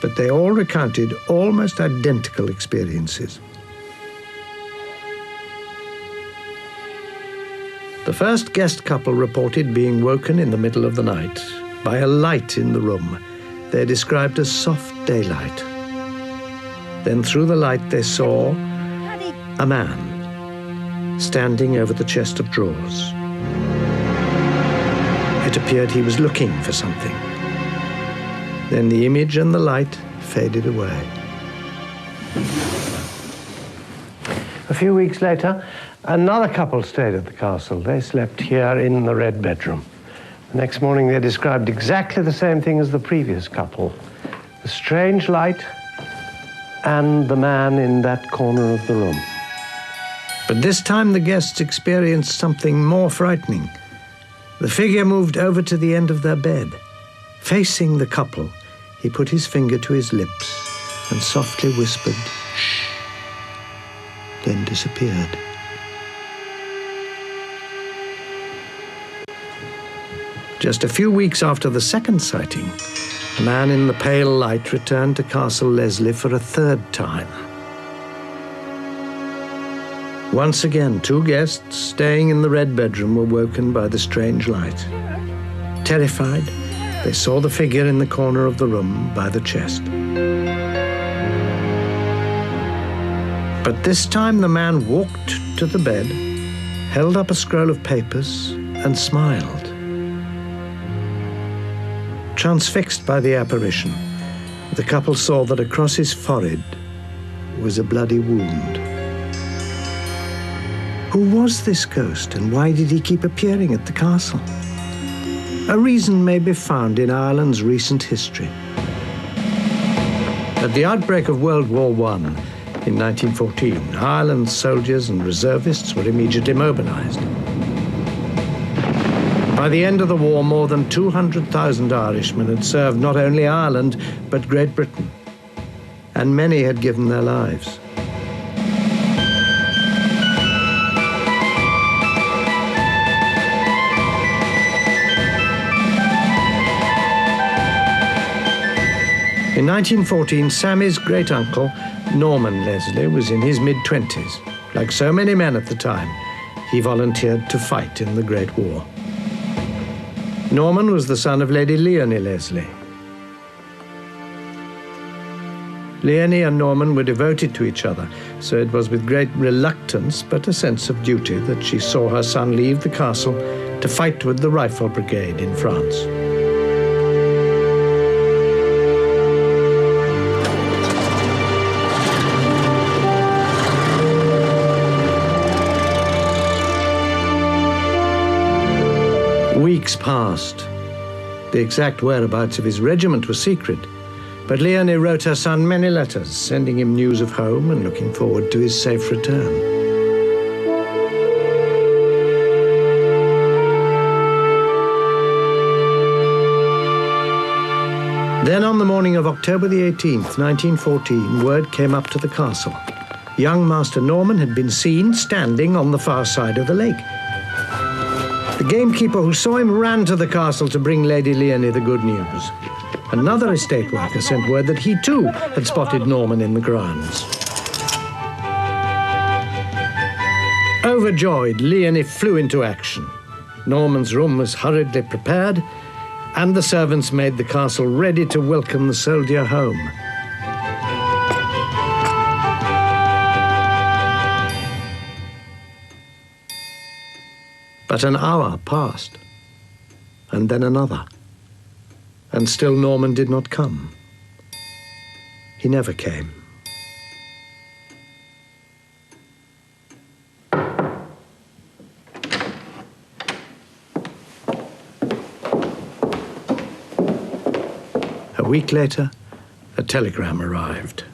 but they all recounted almost identical experiences. The first guest couple reported being woken in the middle of the night by a light in the room they described as soft daylight. Then through the light they saw a man standing over the chest of drawers. It appeared he was looking for something. Then the image and the light faded away. A few weeks later, another couple stayed at the castle. They slept here in the red bedroom. The next morning they described exactly the same thing as the previous couple. The strange light and the man in that corner of the room. But this time the guests experienced something more frightening. The figure moved over to the end of their bed. Facing the couple, he put his finger to his lips and softly whispered, "Shh," then disappeared. Just a few weeks after the second sighting, the man in the pale light returned to Castle Leslie for a third time. Once again, two guests staying in the red bedroom were woken by the strange light. Terrified, They saw the figure in the corner of the room by the chest. But this time the man walked to the bed, held up a scroll of papers, and smiled. Transfixed by the apparition, the couple saw that across his forehead was a bloody wound. Who was this ghost, and why did he keep appearing at the castle? A reason may be found in Ireland's recent history. At the outbreak of World War I in 1914, Ireland's soldiers and reservists were immediately mobilized. By the end of the war, more than 200,000 Irishmen had served not only Ireland, but Great Britain, and many had given their lives. In 1914, Sammy's great-uncle, Norman Leslie, was in his mid-20s. Like so many men at the time, he volunteered to fight in the Great War. Norman was the son of Lady Leonie Leslie. Leonie and Norman were devoted to each other, so it was with great reluctance but a sense of duty that she saw her son leave the castle to fight with the Rifle Brigade in France. Weeks passed. The exact whereabouts of his regiment was secret, but Leonie wrote her son many letters, sending him news of home and looking forward to his safe return. Then on the morning of October the 18th, 1914, word came up to the castle. Young Master Norman had been seen standing on the far side of the lake. The gamekeeper who saw him ran to the castle to bring Lady Leonie the good news. Another estate worker sent word that he too had spotted Norman in the grounds. Overjoyed, Leonie flew into action. Norman's room was hurriedly prepared, and the servants made the castle ready to welcome the soldier home. But an hour passed, and then another, and still Norman did not come. He never came. A week later, a telegram arrived.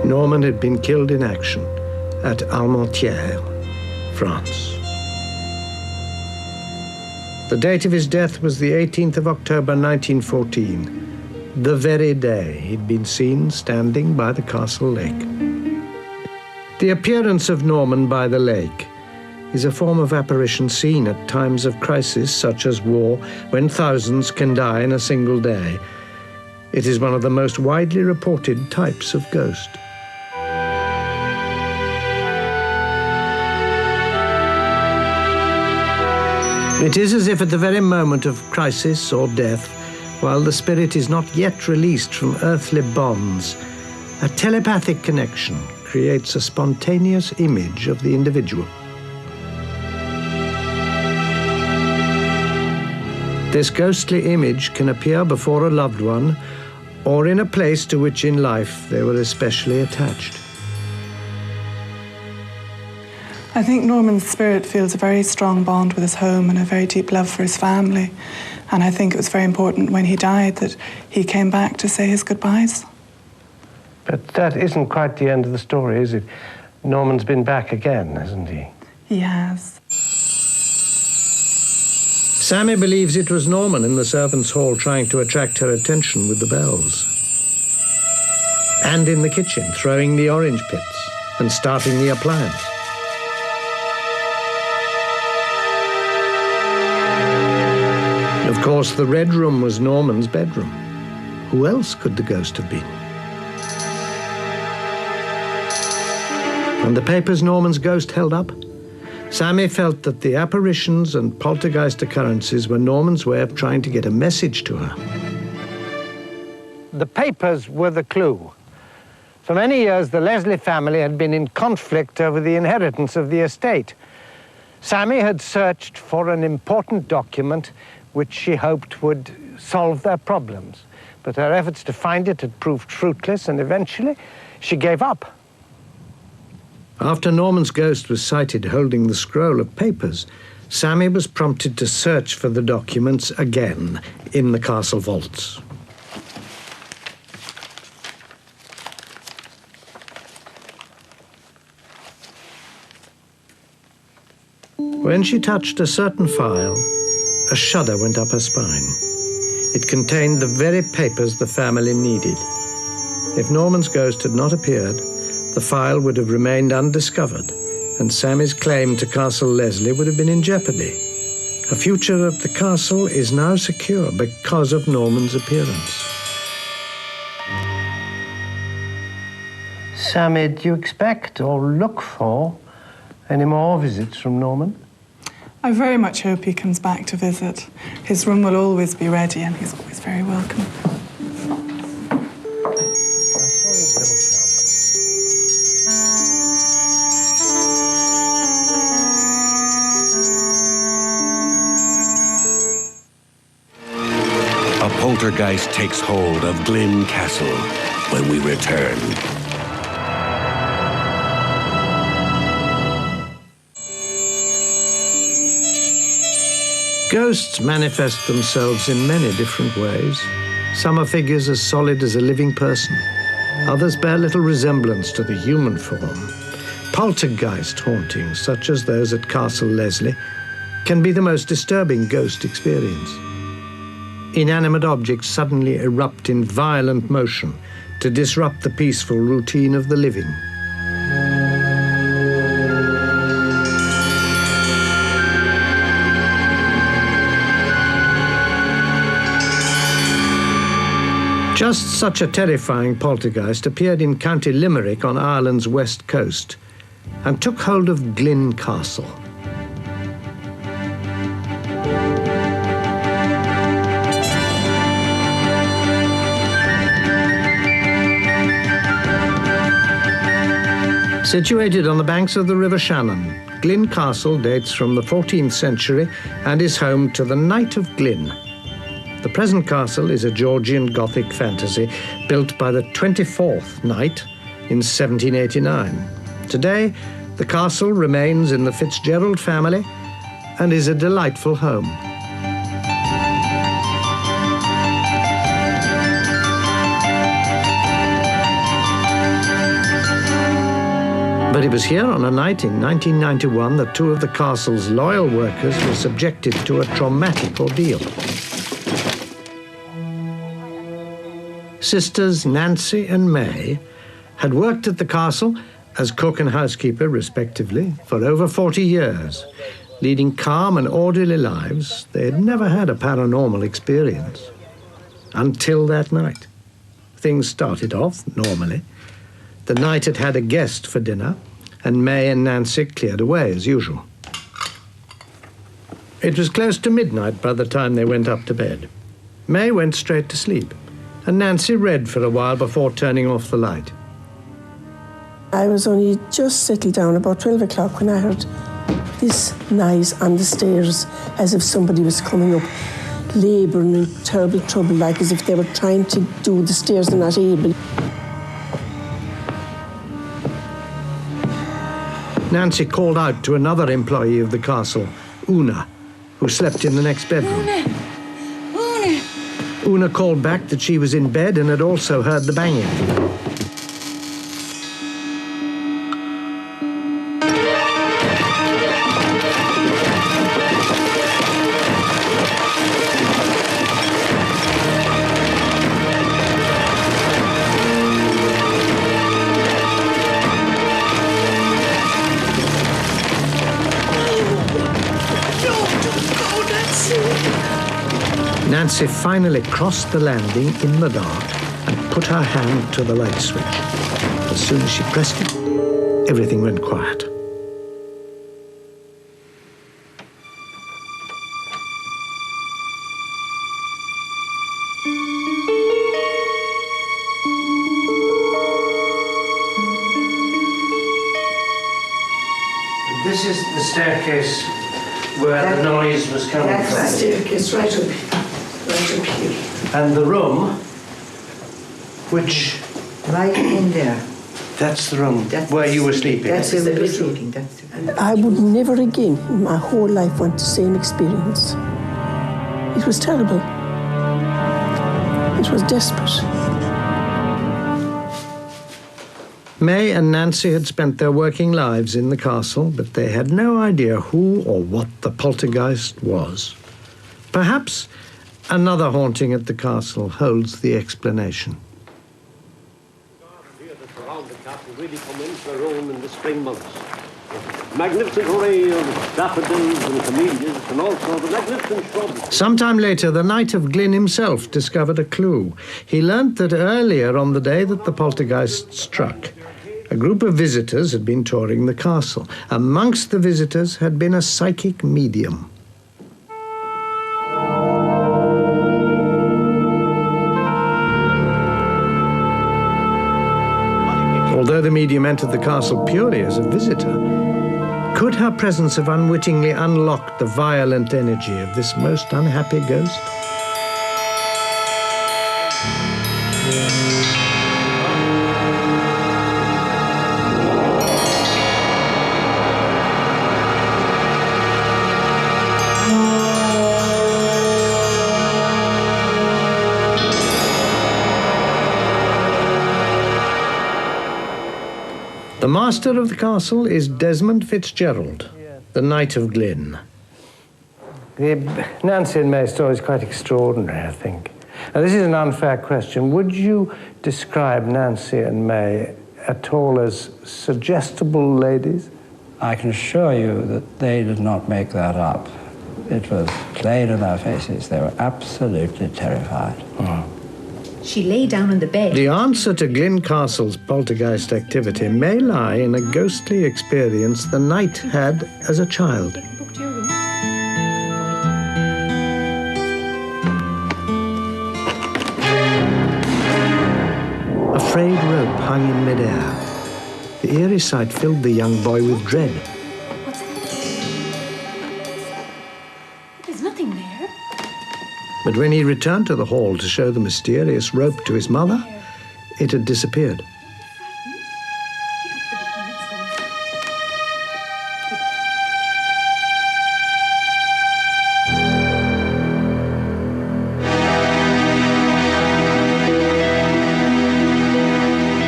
Norman had been killed in action at Armentières, France. The date of his death was the 18th of October 1914, the very day he'd been seen standing by the castle lake. The appearance of Norman by the lake is a form of apparition seen at times of crisis such as war, when thousands can die in a single day. It is one of the most widely reported types of ghost. It is as if at the very moment of crisis or death, while the spirit is not yet released from earthly bonds, a telepathic connection creates a spontaneous image of the individual. This ghostly image can appear before a loved one or in a place to which in life they were especially attached. I think Norman's spirit feels a very strong bond with his home and a very deep love for his family. And I think it was very important when he died that he came back to say his goodbyes. But that isn't quite the end of the story, is it? Norman's been back again, hasn't he? He has. Sammy believes it was Norman in the servants' hall trying to attract her attention with the bells. And in the kitchen, throwing the orange pits and starting the appliance. Of course, the Red Room was Norman's bedroom. Who else could the ghost have been? And the papers Norman's ghost held up? Sammy felt that the apparitions and poltergeist occurrences were Norman's way of trying to get a message to her. The papers were the clue. For many years, the Leslie family had been in conflict over the inheritance of the estate. Sammy had searched for an important document which she hoped would solve their problems. But her efforts to find it had proved fruitless, and eventually she gave up. After Norman's ghost was sighted holding the scroll of papers, Sammy was prompted to search for the documents again in the castle vaults. When she touched a certain file, a shudder went up her spine. It contained the very papers the family needed. If Norman's ghost had not appeared, the file would have remained undiscovered, and Sammy's claim to Castle Leslie would have been in jeopardy. Her future at the castle is now secure because of Norman's appearance. Sammy, do you expect or look for any more visits from Norman? I very much hope he comes back to visit. His room will always be ready and he's always very welcome. A poltergeist takes hold of Glynn Castle when we return. Ghosts manifest themselves in many different ways. Some are figures as solid as a living person. Others bear little resemblance to the human form. Poltergeist hauntings, such as those at Castle Leslie, can be the most disturbing ghost experience. Inanimate objects suddenly erupt in violent motion to disrupt the peaceful routine of the living. Just such a terrifying poltergeist appeared in County Limerick on Ireland's west coast and took hold of Glynn Castle. Situated on the banks of the River Shannon, Glynn Castle dates from the 14th century and is home to the Knight of Glynn. The present castle is a Georgian Gothic fantasy built by the 24th Knight in 1789. Today, the castle remains in the Fitzgerald family and is a delightful home. But it was here on a night in 1991 that two of the castle's loyal workers were subjected to a traumatic ordeal. Sisters Nancy and May had worked at the castle as cook and housekeeper, respectively, for over 40 years. Leading calm and orderly lives, they had never had a paranormal experience. Until that night. Things started off normally. The Knight had had a guest for dinner, and May and Nancy cleared away as usual. It was close to midnight by the time they went up to bed. May went straight to sleep, and Nancy read for a while before turning off the light. I was only just settled down about 12 o'clock when I heard this noise on the stairs, as if somebody was coming up, labouring in terrible trouble, like as if they were trying to do the stairs and not able. Nancy called out to another employee of the castle, Una, who slept in the next bedroom. Una called back that she was in bed and had also heard the banging. Nancy finally crossed the landing in the dark and put her hand to the light switch. As soon as she pressed it, everything went quiet. This is the staircase where the noise was coming from. That's the staircase right up here. And the room, which... Right in there. That's the room where you were sleeping? That's where we were sleeping. I would never again in my whole life want the same experience. It was terrible. It was desperate. May and Nancy had spent their working lives in the castle, but they had no idea who or what the poltergeist was. Perhaps another haunting at the castle holds the explanation. Around the castle really come into their own in the spring months. Magnificent array of daffodils and camellias, and also the magnificent shrubs. Sometime later, the Knight of Glyn himself discovered a clue. He learnt that earlier on the day that the poltergeist struck, a group of visitors had been touring the castle. Amongst the visitors had been a psychic medium. Although the medium entered the castle purely as a visitor, could her presence have unwittingly unlocked the violent energy of this most unhappy ghost? The master of the castle is Desmond Fitzgerald, the Knight of Glyn. The Nancy and May story is quite extraordinary, I think. Now, this is an unfair question. Would you describe Nancy and May at all as suggestible ladies? I can assure you that they did not make that up. It was plain in their faces. They were absolutely terrified. Oh. She lay down on the bed. The answer to Glyn Castle's poltergeist activity may lie in a ghostly experience the knight had as a child. A frayed rope hung in midair. The eerie sight filled the young boy with dread. There's nothing there. But when he returned to the hall to show the mysterious rope to his mother, it had disappeared.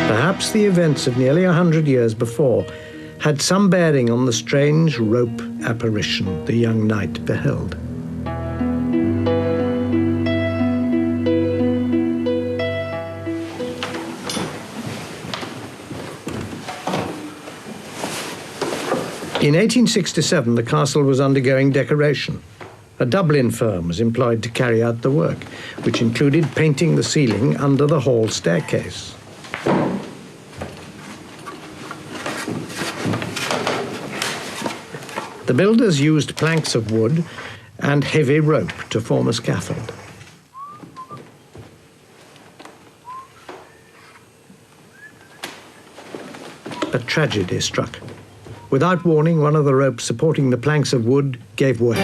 Perhaps the events of nearly 100 years before had some bearing on the strange rope apparition the young knight beheld. In 1867, the castle was undergoing decoration. A Dublin firm was employed to carry out the work, which included painting the ceiling under the hall staircase. The builders used planks of wood and heavy rope to form a scaffold. But tragedy struck. Without warning, one of the ropes supporting the planks of wood gave way.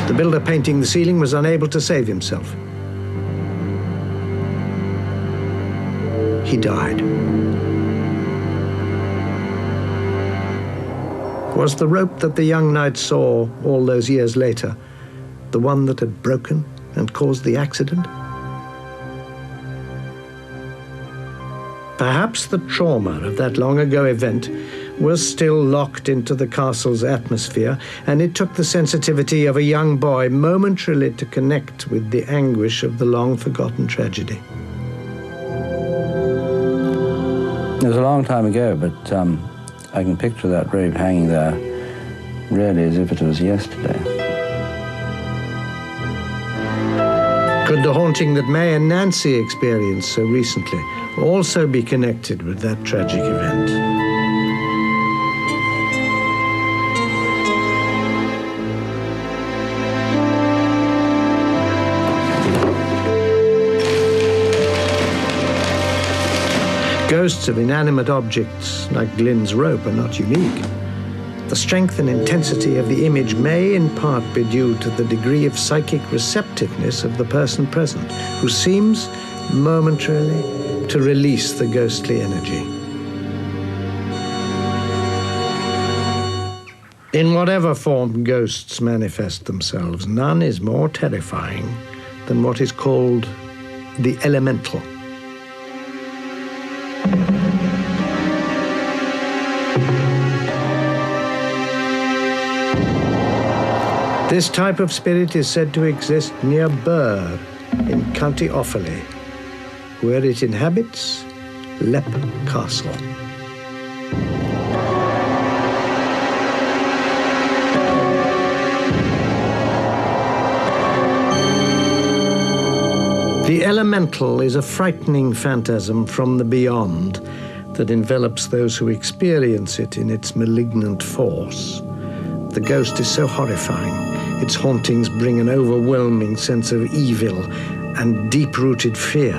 The builder painting the ceiling was unable to save himself. He died. Was the rope that the young knight saw all those years later the one that had broken and caused the accident? Perhaps the trauma of that long-ago event was still locked into the castle's atmosphere, and it took the sensitivity of a young boy momentarily to connect with the anguish of the long-forgotten tragedy. It was a long time ago, but I can picture that rope hanging there really as if it was yesterday. Could the haunting that May and Nancy experienced so recently also be connected with that tragic event? Ghosts of inanimate objects like Glyn's rope are not unique. The strength and intensity of the image may in part be due to the degree of psychic receptiveness of the person present, who seems momentarily to release the ghostly energy. In whatever form ghosts manifest themselves, none is more terrifying than what is called the elemental. This type of spirit is said to exist near Birr in County Offaly, where it inhabits Leap Castle. The elemental is a frightening phantasm from the beyond that envelops those who experience it in its malignant force. The ghost is so horrifying. Its hauntings bring an overwhelming sense of evil and deep-rooted fear.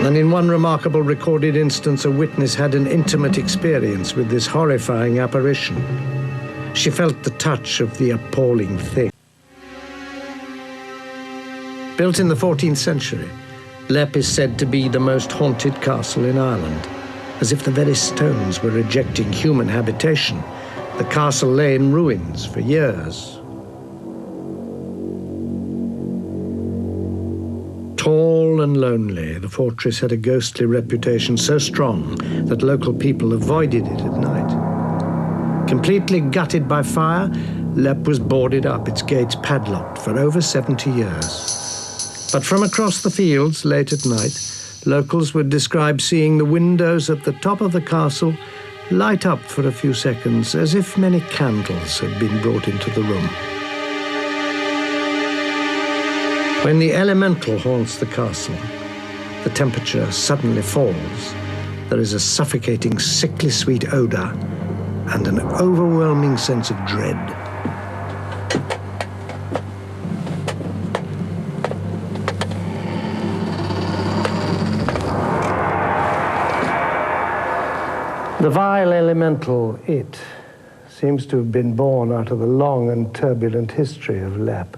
And in one remarkable recorded instance, a witness had an intimate experience with this horrifying apparition. She felt the touch of the appalling thing. Built in the 14th century, Leap is said to be the most haunted castle in Ireland. As if the very stones were rejecting human habitation, the castle lay in ruins for years. Tall and lonely, the fortress had a ghostly reputation so strong that local people avoided it at night. Completely gutted by fire, Leap was boarded up, its gates padlocked for over 70 years. But from across the fields, late at night, locals would describe seeing the windows at the top of the castle light up for a few seconds, as if many candles had been brought into the room. When the elemental haunts the castle, the temperature suddenly falls. There is a suffocating, sickly sweet odor and an overwhelming sense of dread. The vile elemental, it, seems to have been born out of the long and turbulent history of Leap.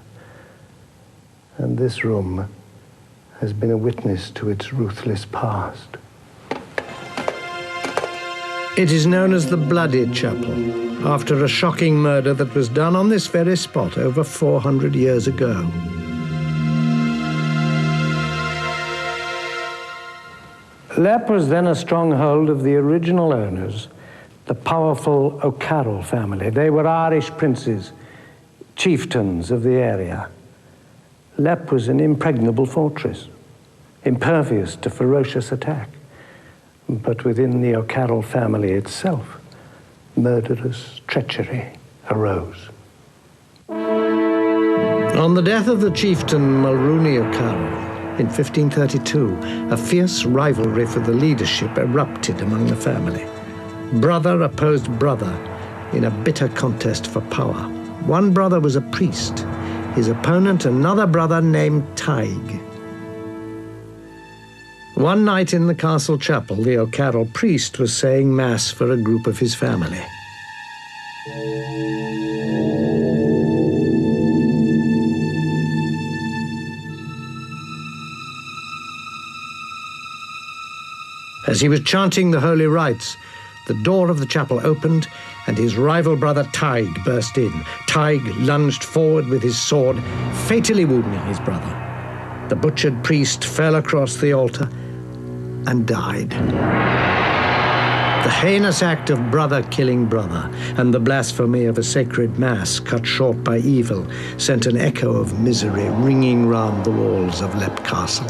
And this room has been a witness to its ruthless past. It is known as the Bloody Chapel, after a shocking murder that was done on this very spot over 400 years ago. Leap was then a stronghold of the original owners, the powerful O'Carroll family. They were Irish princes, chieftains of the area. Leap was an impregnable fortress, impervious to ferocious attack. But within the O'Carroll family itself, murderous treachery arose. On the death of the chieftain Mulrooney O'Carroll, in 1532, a fierce rivalry for the leadership erupted among the family. Brother opposed brother in a bitter contest for power. One brother was a priest, his opponent another brother named Tig. One night in the castle chapel, the O'Carroll priest was saying mass for a group of his family. As he was chanting the holy rites, the door of the chapel opened and his rival brother Tig burst in. Tig lunged forward with his sword, fatally wounding his brother. The butchered priest fell across the altar and died. The heinous act of brother killing brother and the blasphemy of a sacred mass cut short by evil sent an echo of misery ringing round the walls of Leap Castle.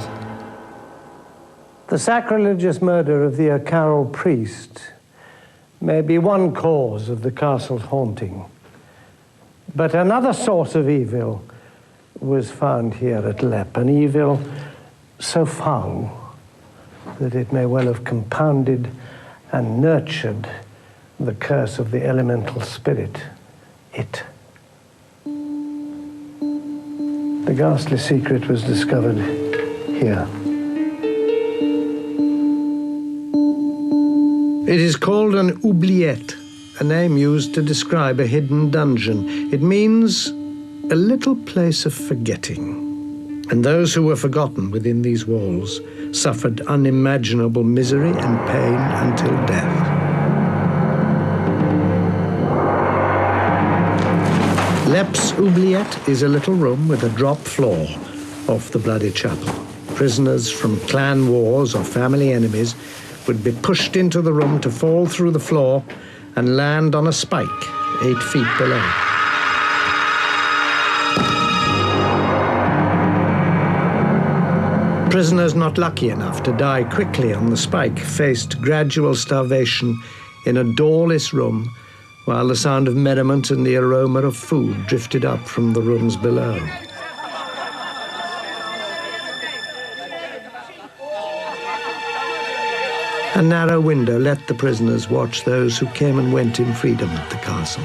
The sacrilegious murder of the O'Carroll priest may be one cause of the castle's haunting. But another source of evil was found here at Lepp, an evil so foul that it may well have compounded and nurtured the curse of the elemental spirit, it. The ghastly secret was discovered here. It is called an oubliette, a name used to describe a hidden dungeon. It means a little place of forgetting. And those who were forgotten within these walls suffered unimaginable misery and pain until death. Lepp's oubliette is a little room with a drop floor off the bloody chapel. Prisoners from clan wars or family enemies would be pushed into the room to fall through the floor and land on a spike 8 feet below. Prisoners not lucky enough to die quickly on the spike faced gradual starvation in a doorless room while the sound of merriment and the aroma of food drifted up from the rooms below. A narrow window let the prisoners watch those who came and went in freedom at the castle.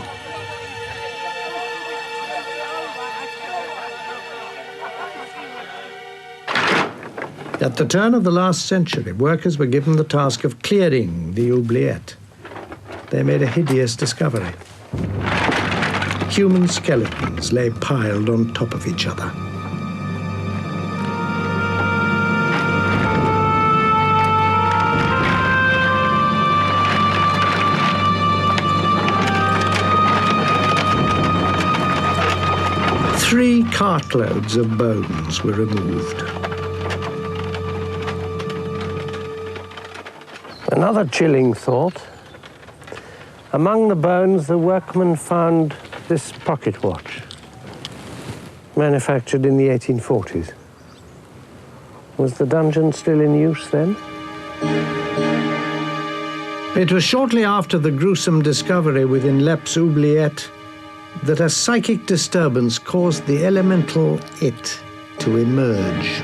At the turn of the last century, workers were given the task of clearing the oubliette. They made a hideous discovery. Human skeletons lay piled on top of each other. Three cartloads of bones were removed. Another chilling thought. Among the bones, the workmen found this pocket watch, manufactured in the 1840s. Was the dungeon still in use then? It was shortly after the gruesome discovery within Lepp's oubliette that a psychic disturbance caused the elemental it to emerge.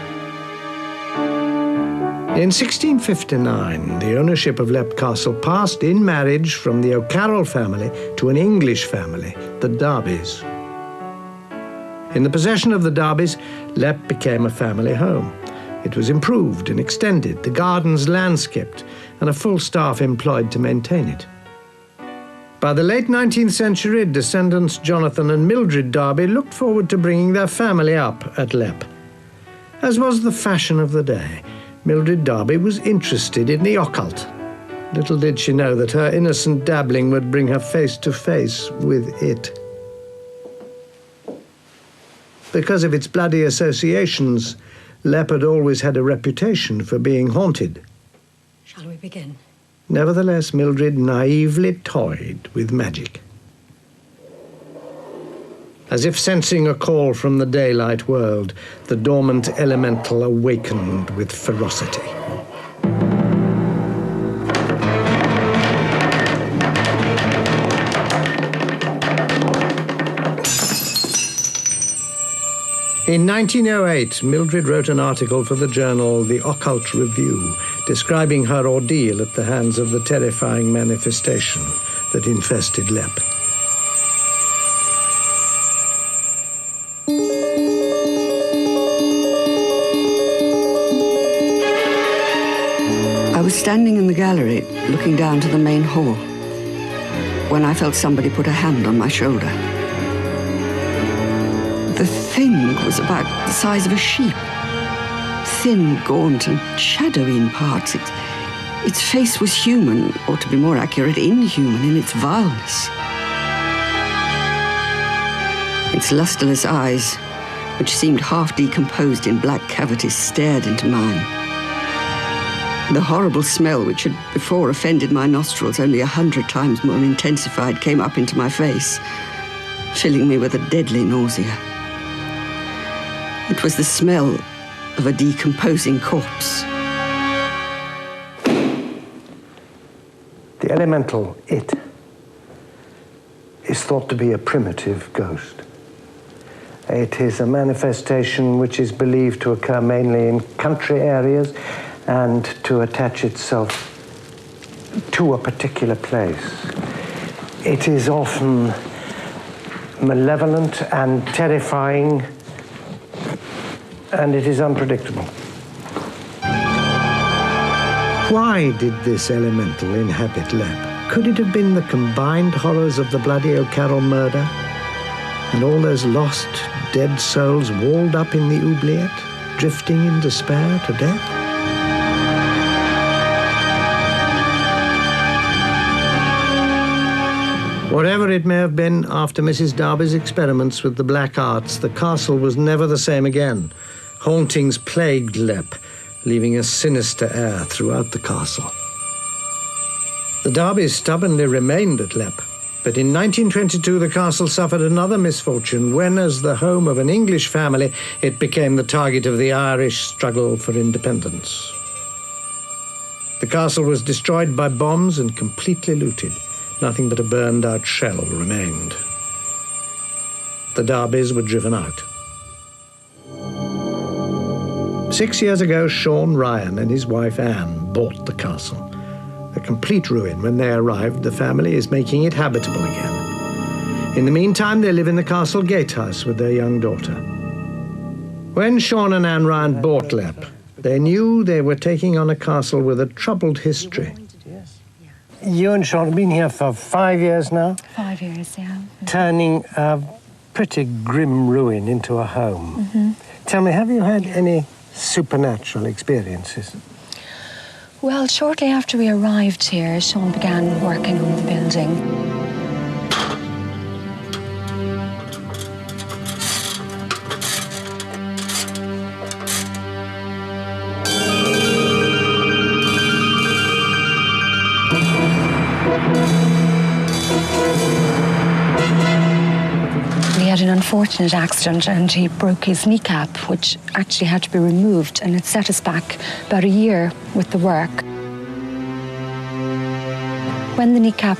In 1659, the ownership of Lepp Castle passed in marriage from the O'Carroll family to an English family, the Darbys. In the possession of the Darbys, Lepp became a family home. It was improved and extended, the gardens landscaped, and a full staff employed to maintain it. By the late 19th century, descendants Jonathan and Mildred Darby looked forward to bringing their family up at Lepp. As was the fashion of the day, Mildred Darby was interested in the occult. Little did she know that her innocent dabbling would bring her face to face with it. Because of its bloody associations, Lepp had always had a reputation for being haunted. Shall we begin? Nevertheless, Mildred naively toyed with magic. As if sensing a call from the daylight world, the dormant elemental awakened with ferocity. In 1908, Mildred wrote an article for the journal The Occult Review, describing her ordeal at the hands of the terrifying manifestation that infested Lepp. I was standing in the gallery, looking down to the main hall, when I felt somebody put a hand on my shoulder. The thing was about the size of a sheep, thin, gaunt, and shadowy in parts. Its face was human, or to be more accurate, inhuman in its vileness. Its lusterless eyes, which seemed half decomposed in black cavities, stared into mine. The horrible smell, which had before offended my nostrils, only 100 times more intensified, came up into my face, filling me with a deadly nausea. It was the smell of a decomposing corpse. The elemental it is thought to be a primitive ghost. It is a manifestation which is believed to occur mainly in country areas and to attach itself to a particular place. It is often malevolent and terrifying, and it is unpredictable. Why did this elemental inhabit Lepp? Could it have been the combined horrors of the bloody O'Carroll murder and all those lost, dead souls walled up in the oubliette, drifting in despair to death? Whatever it may have been, after Mrs. Darby's experiments with the black arts, the castle was never the same again. Hauntings plagued Lepp, leaving a sinister air throughout the castle. The Darbys stubbornly remained at Lepp, but in 1922 the castle suffered another misfortune when, as the home of an English family, it became the target of the Irish struggle for independence. The castle was destroyed by bombs and completely looted. Nothing but a burned-out shell remained. The Darbys were driven out. 6 years ago, Sean Ryan and his wife Anne bought the castle. A complete ruin. When they arrived, the family is making it habitable again. In the meantime, they live in the castle gatehouse with their young daughter. When Sean and Anne Ryan bought Lepp, they knew they were taking on a castle with a troubled history. You and Sean have been here for 5 years now? 5 years, yeah. Turning a pretty grim ruin into a home. Mm-hmm. Tell me, have you had any supernatural experiences? Well, shortly after we arrived here, Sean began working on the building. He had an unfortunate accident and he broke his kneecap, which actually had to be removed, and it set us back about a year with the work. When the kneecap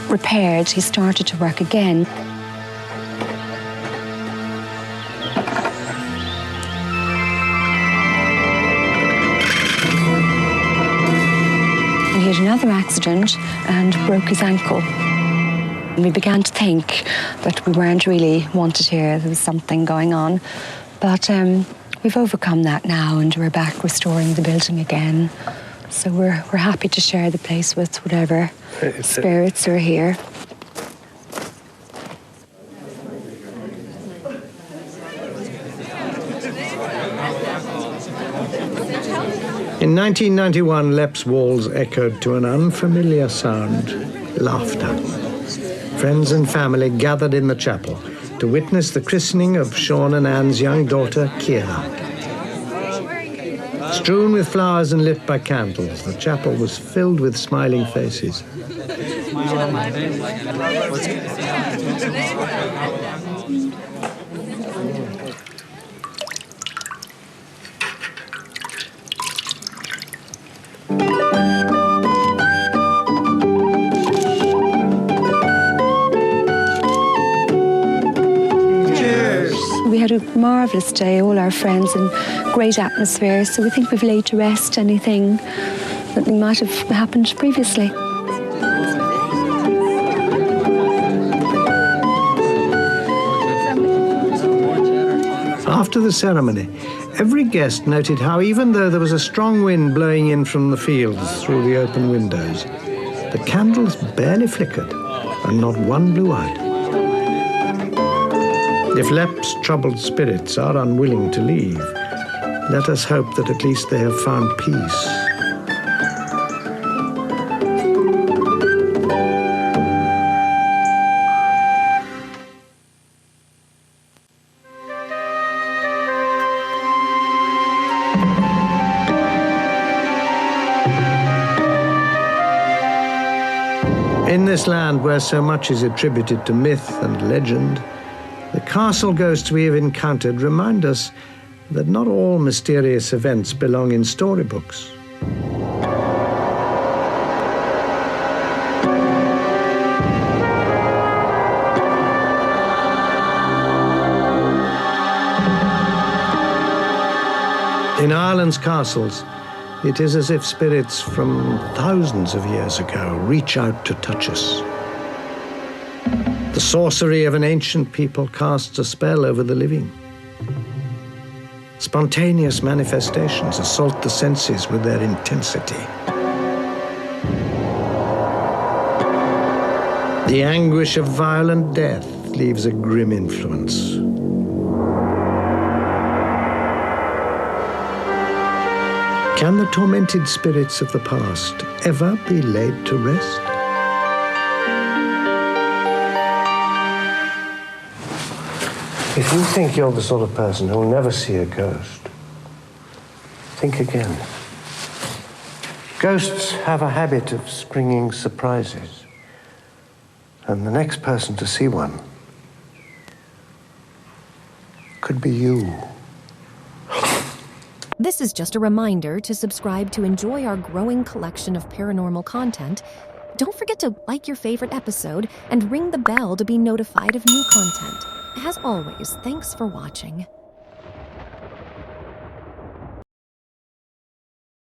repaired, he started to work again. He had another accident and broke his ankle. We began to think that we weren't really wanted here, there was something going on. But we've overcome that now and we're back restoring the building again. So we're happy to share the place with whatever spirits are here. In 1991, Lepp's walls echoed to an unfamiliar sound, laughter. Friends and family gathered in the chapel to witness the christening of Sean and Anne's young daughter, Kira. Strewn with flowers and lit by candles, the chapel was filled with smiling faces. We had a marvellous day, all our friends, and great atmosphere, so we think we've laid to rest anything that might have happened previously. After the ceremony, every guest noted how even though there was a strong wind blowing in from the fields through the open windows, the candles barely flickered and not one blew out. If Lepp's troubled spirits are unwilling to leave, let us hope that at least they have found peace. In this land where so much is attributed to myth and legend, the castle ghosts we have encountered remind us that not all mysterious events belong in storybooks. Highlands castles, it is as if spirits from thousands of years ago reach out to touch us. The sorcery of an ancient people casts a spell over the living. Spontaneous manifestations assault the senses with their intensity. The anguish of violent death leaves a grim influence. Can the tormented spirits of the past ever be laid to rest? If you think you're the sort of person who'll never see a ghost, think again. Ghosts have a habit of springing surprises, and the next person to see one could be you. This is just a reminder to subscribe to enjoy our growing collection of paranormal content. Don't forget to like your favorite episode and ring the bell to be notified of new content. As always, thanks for watching.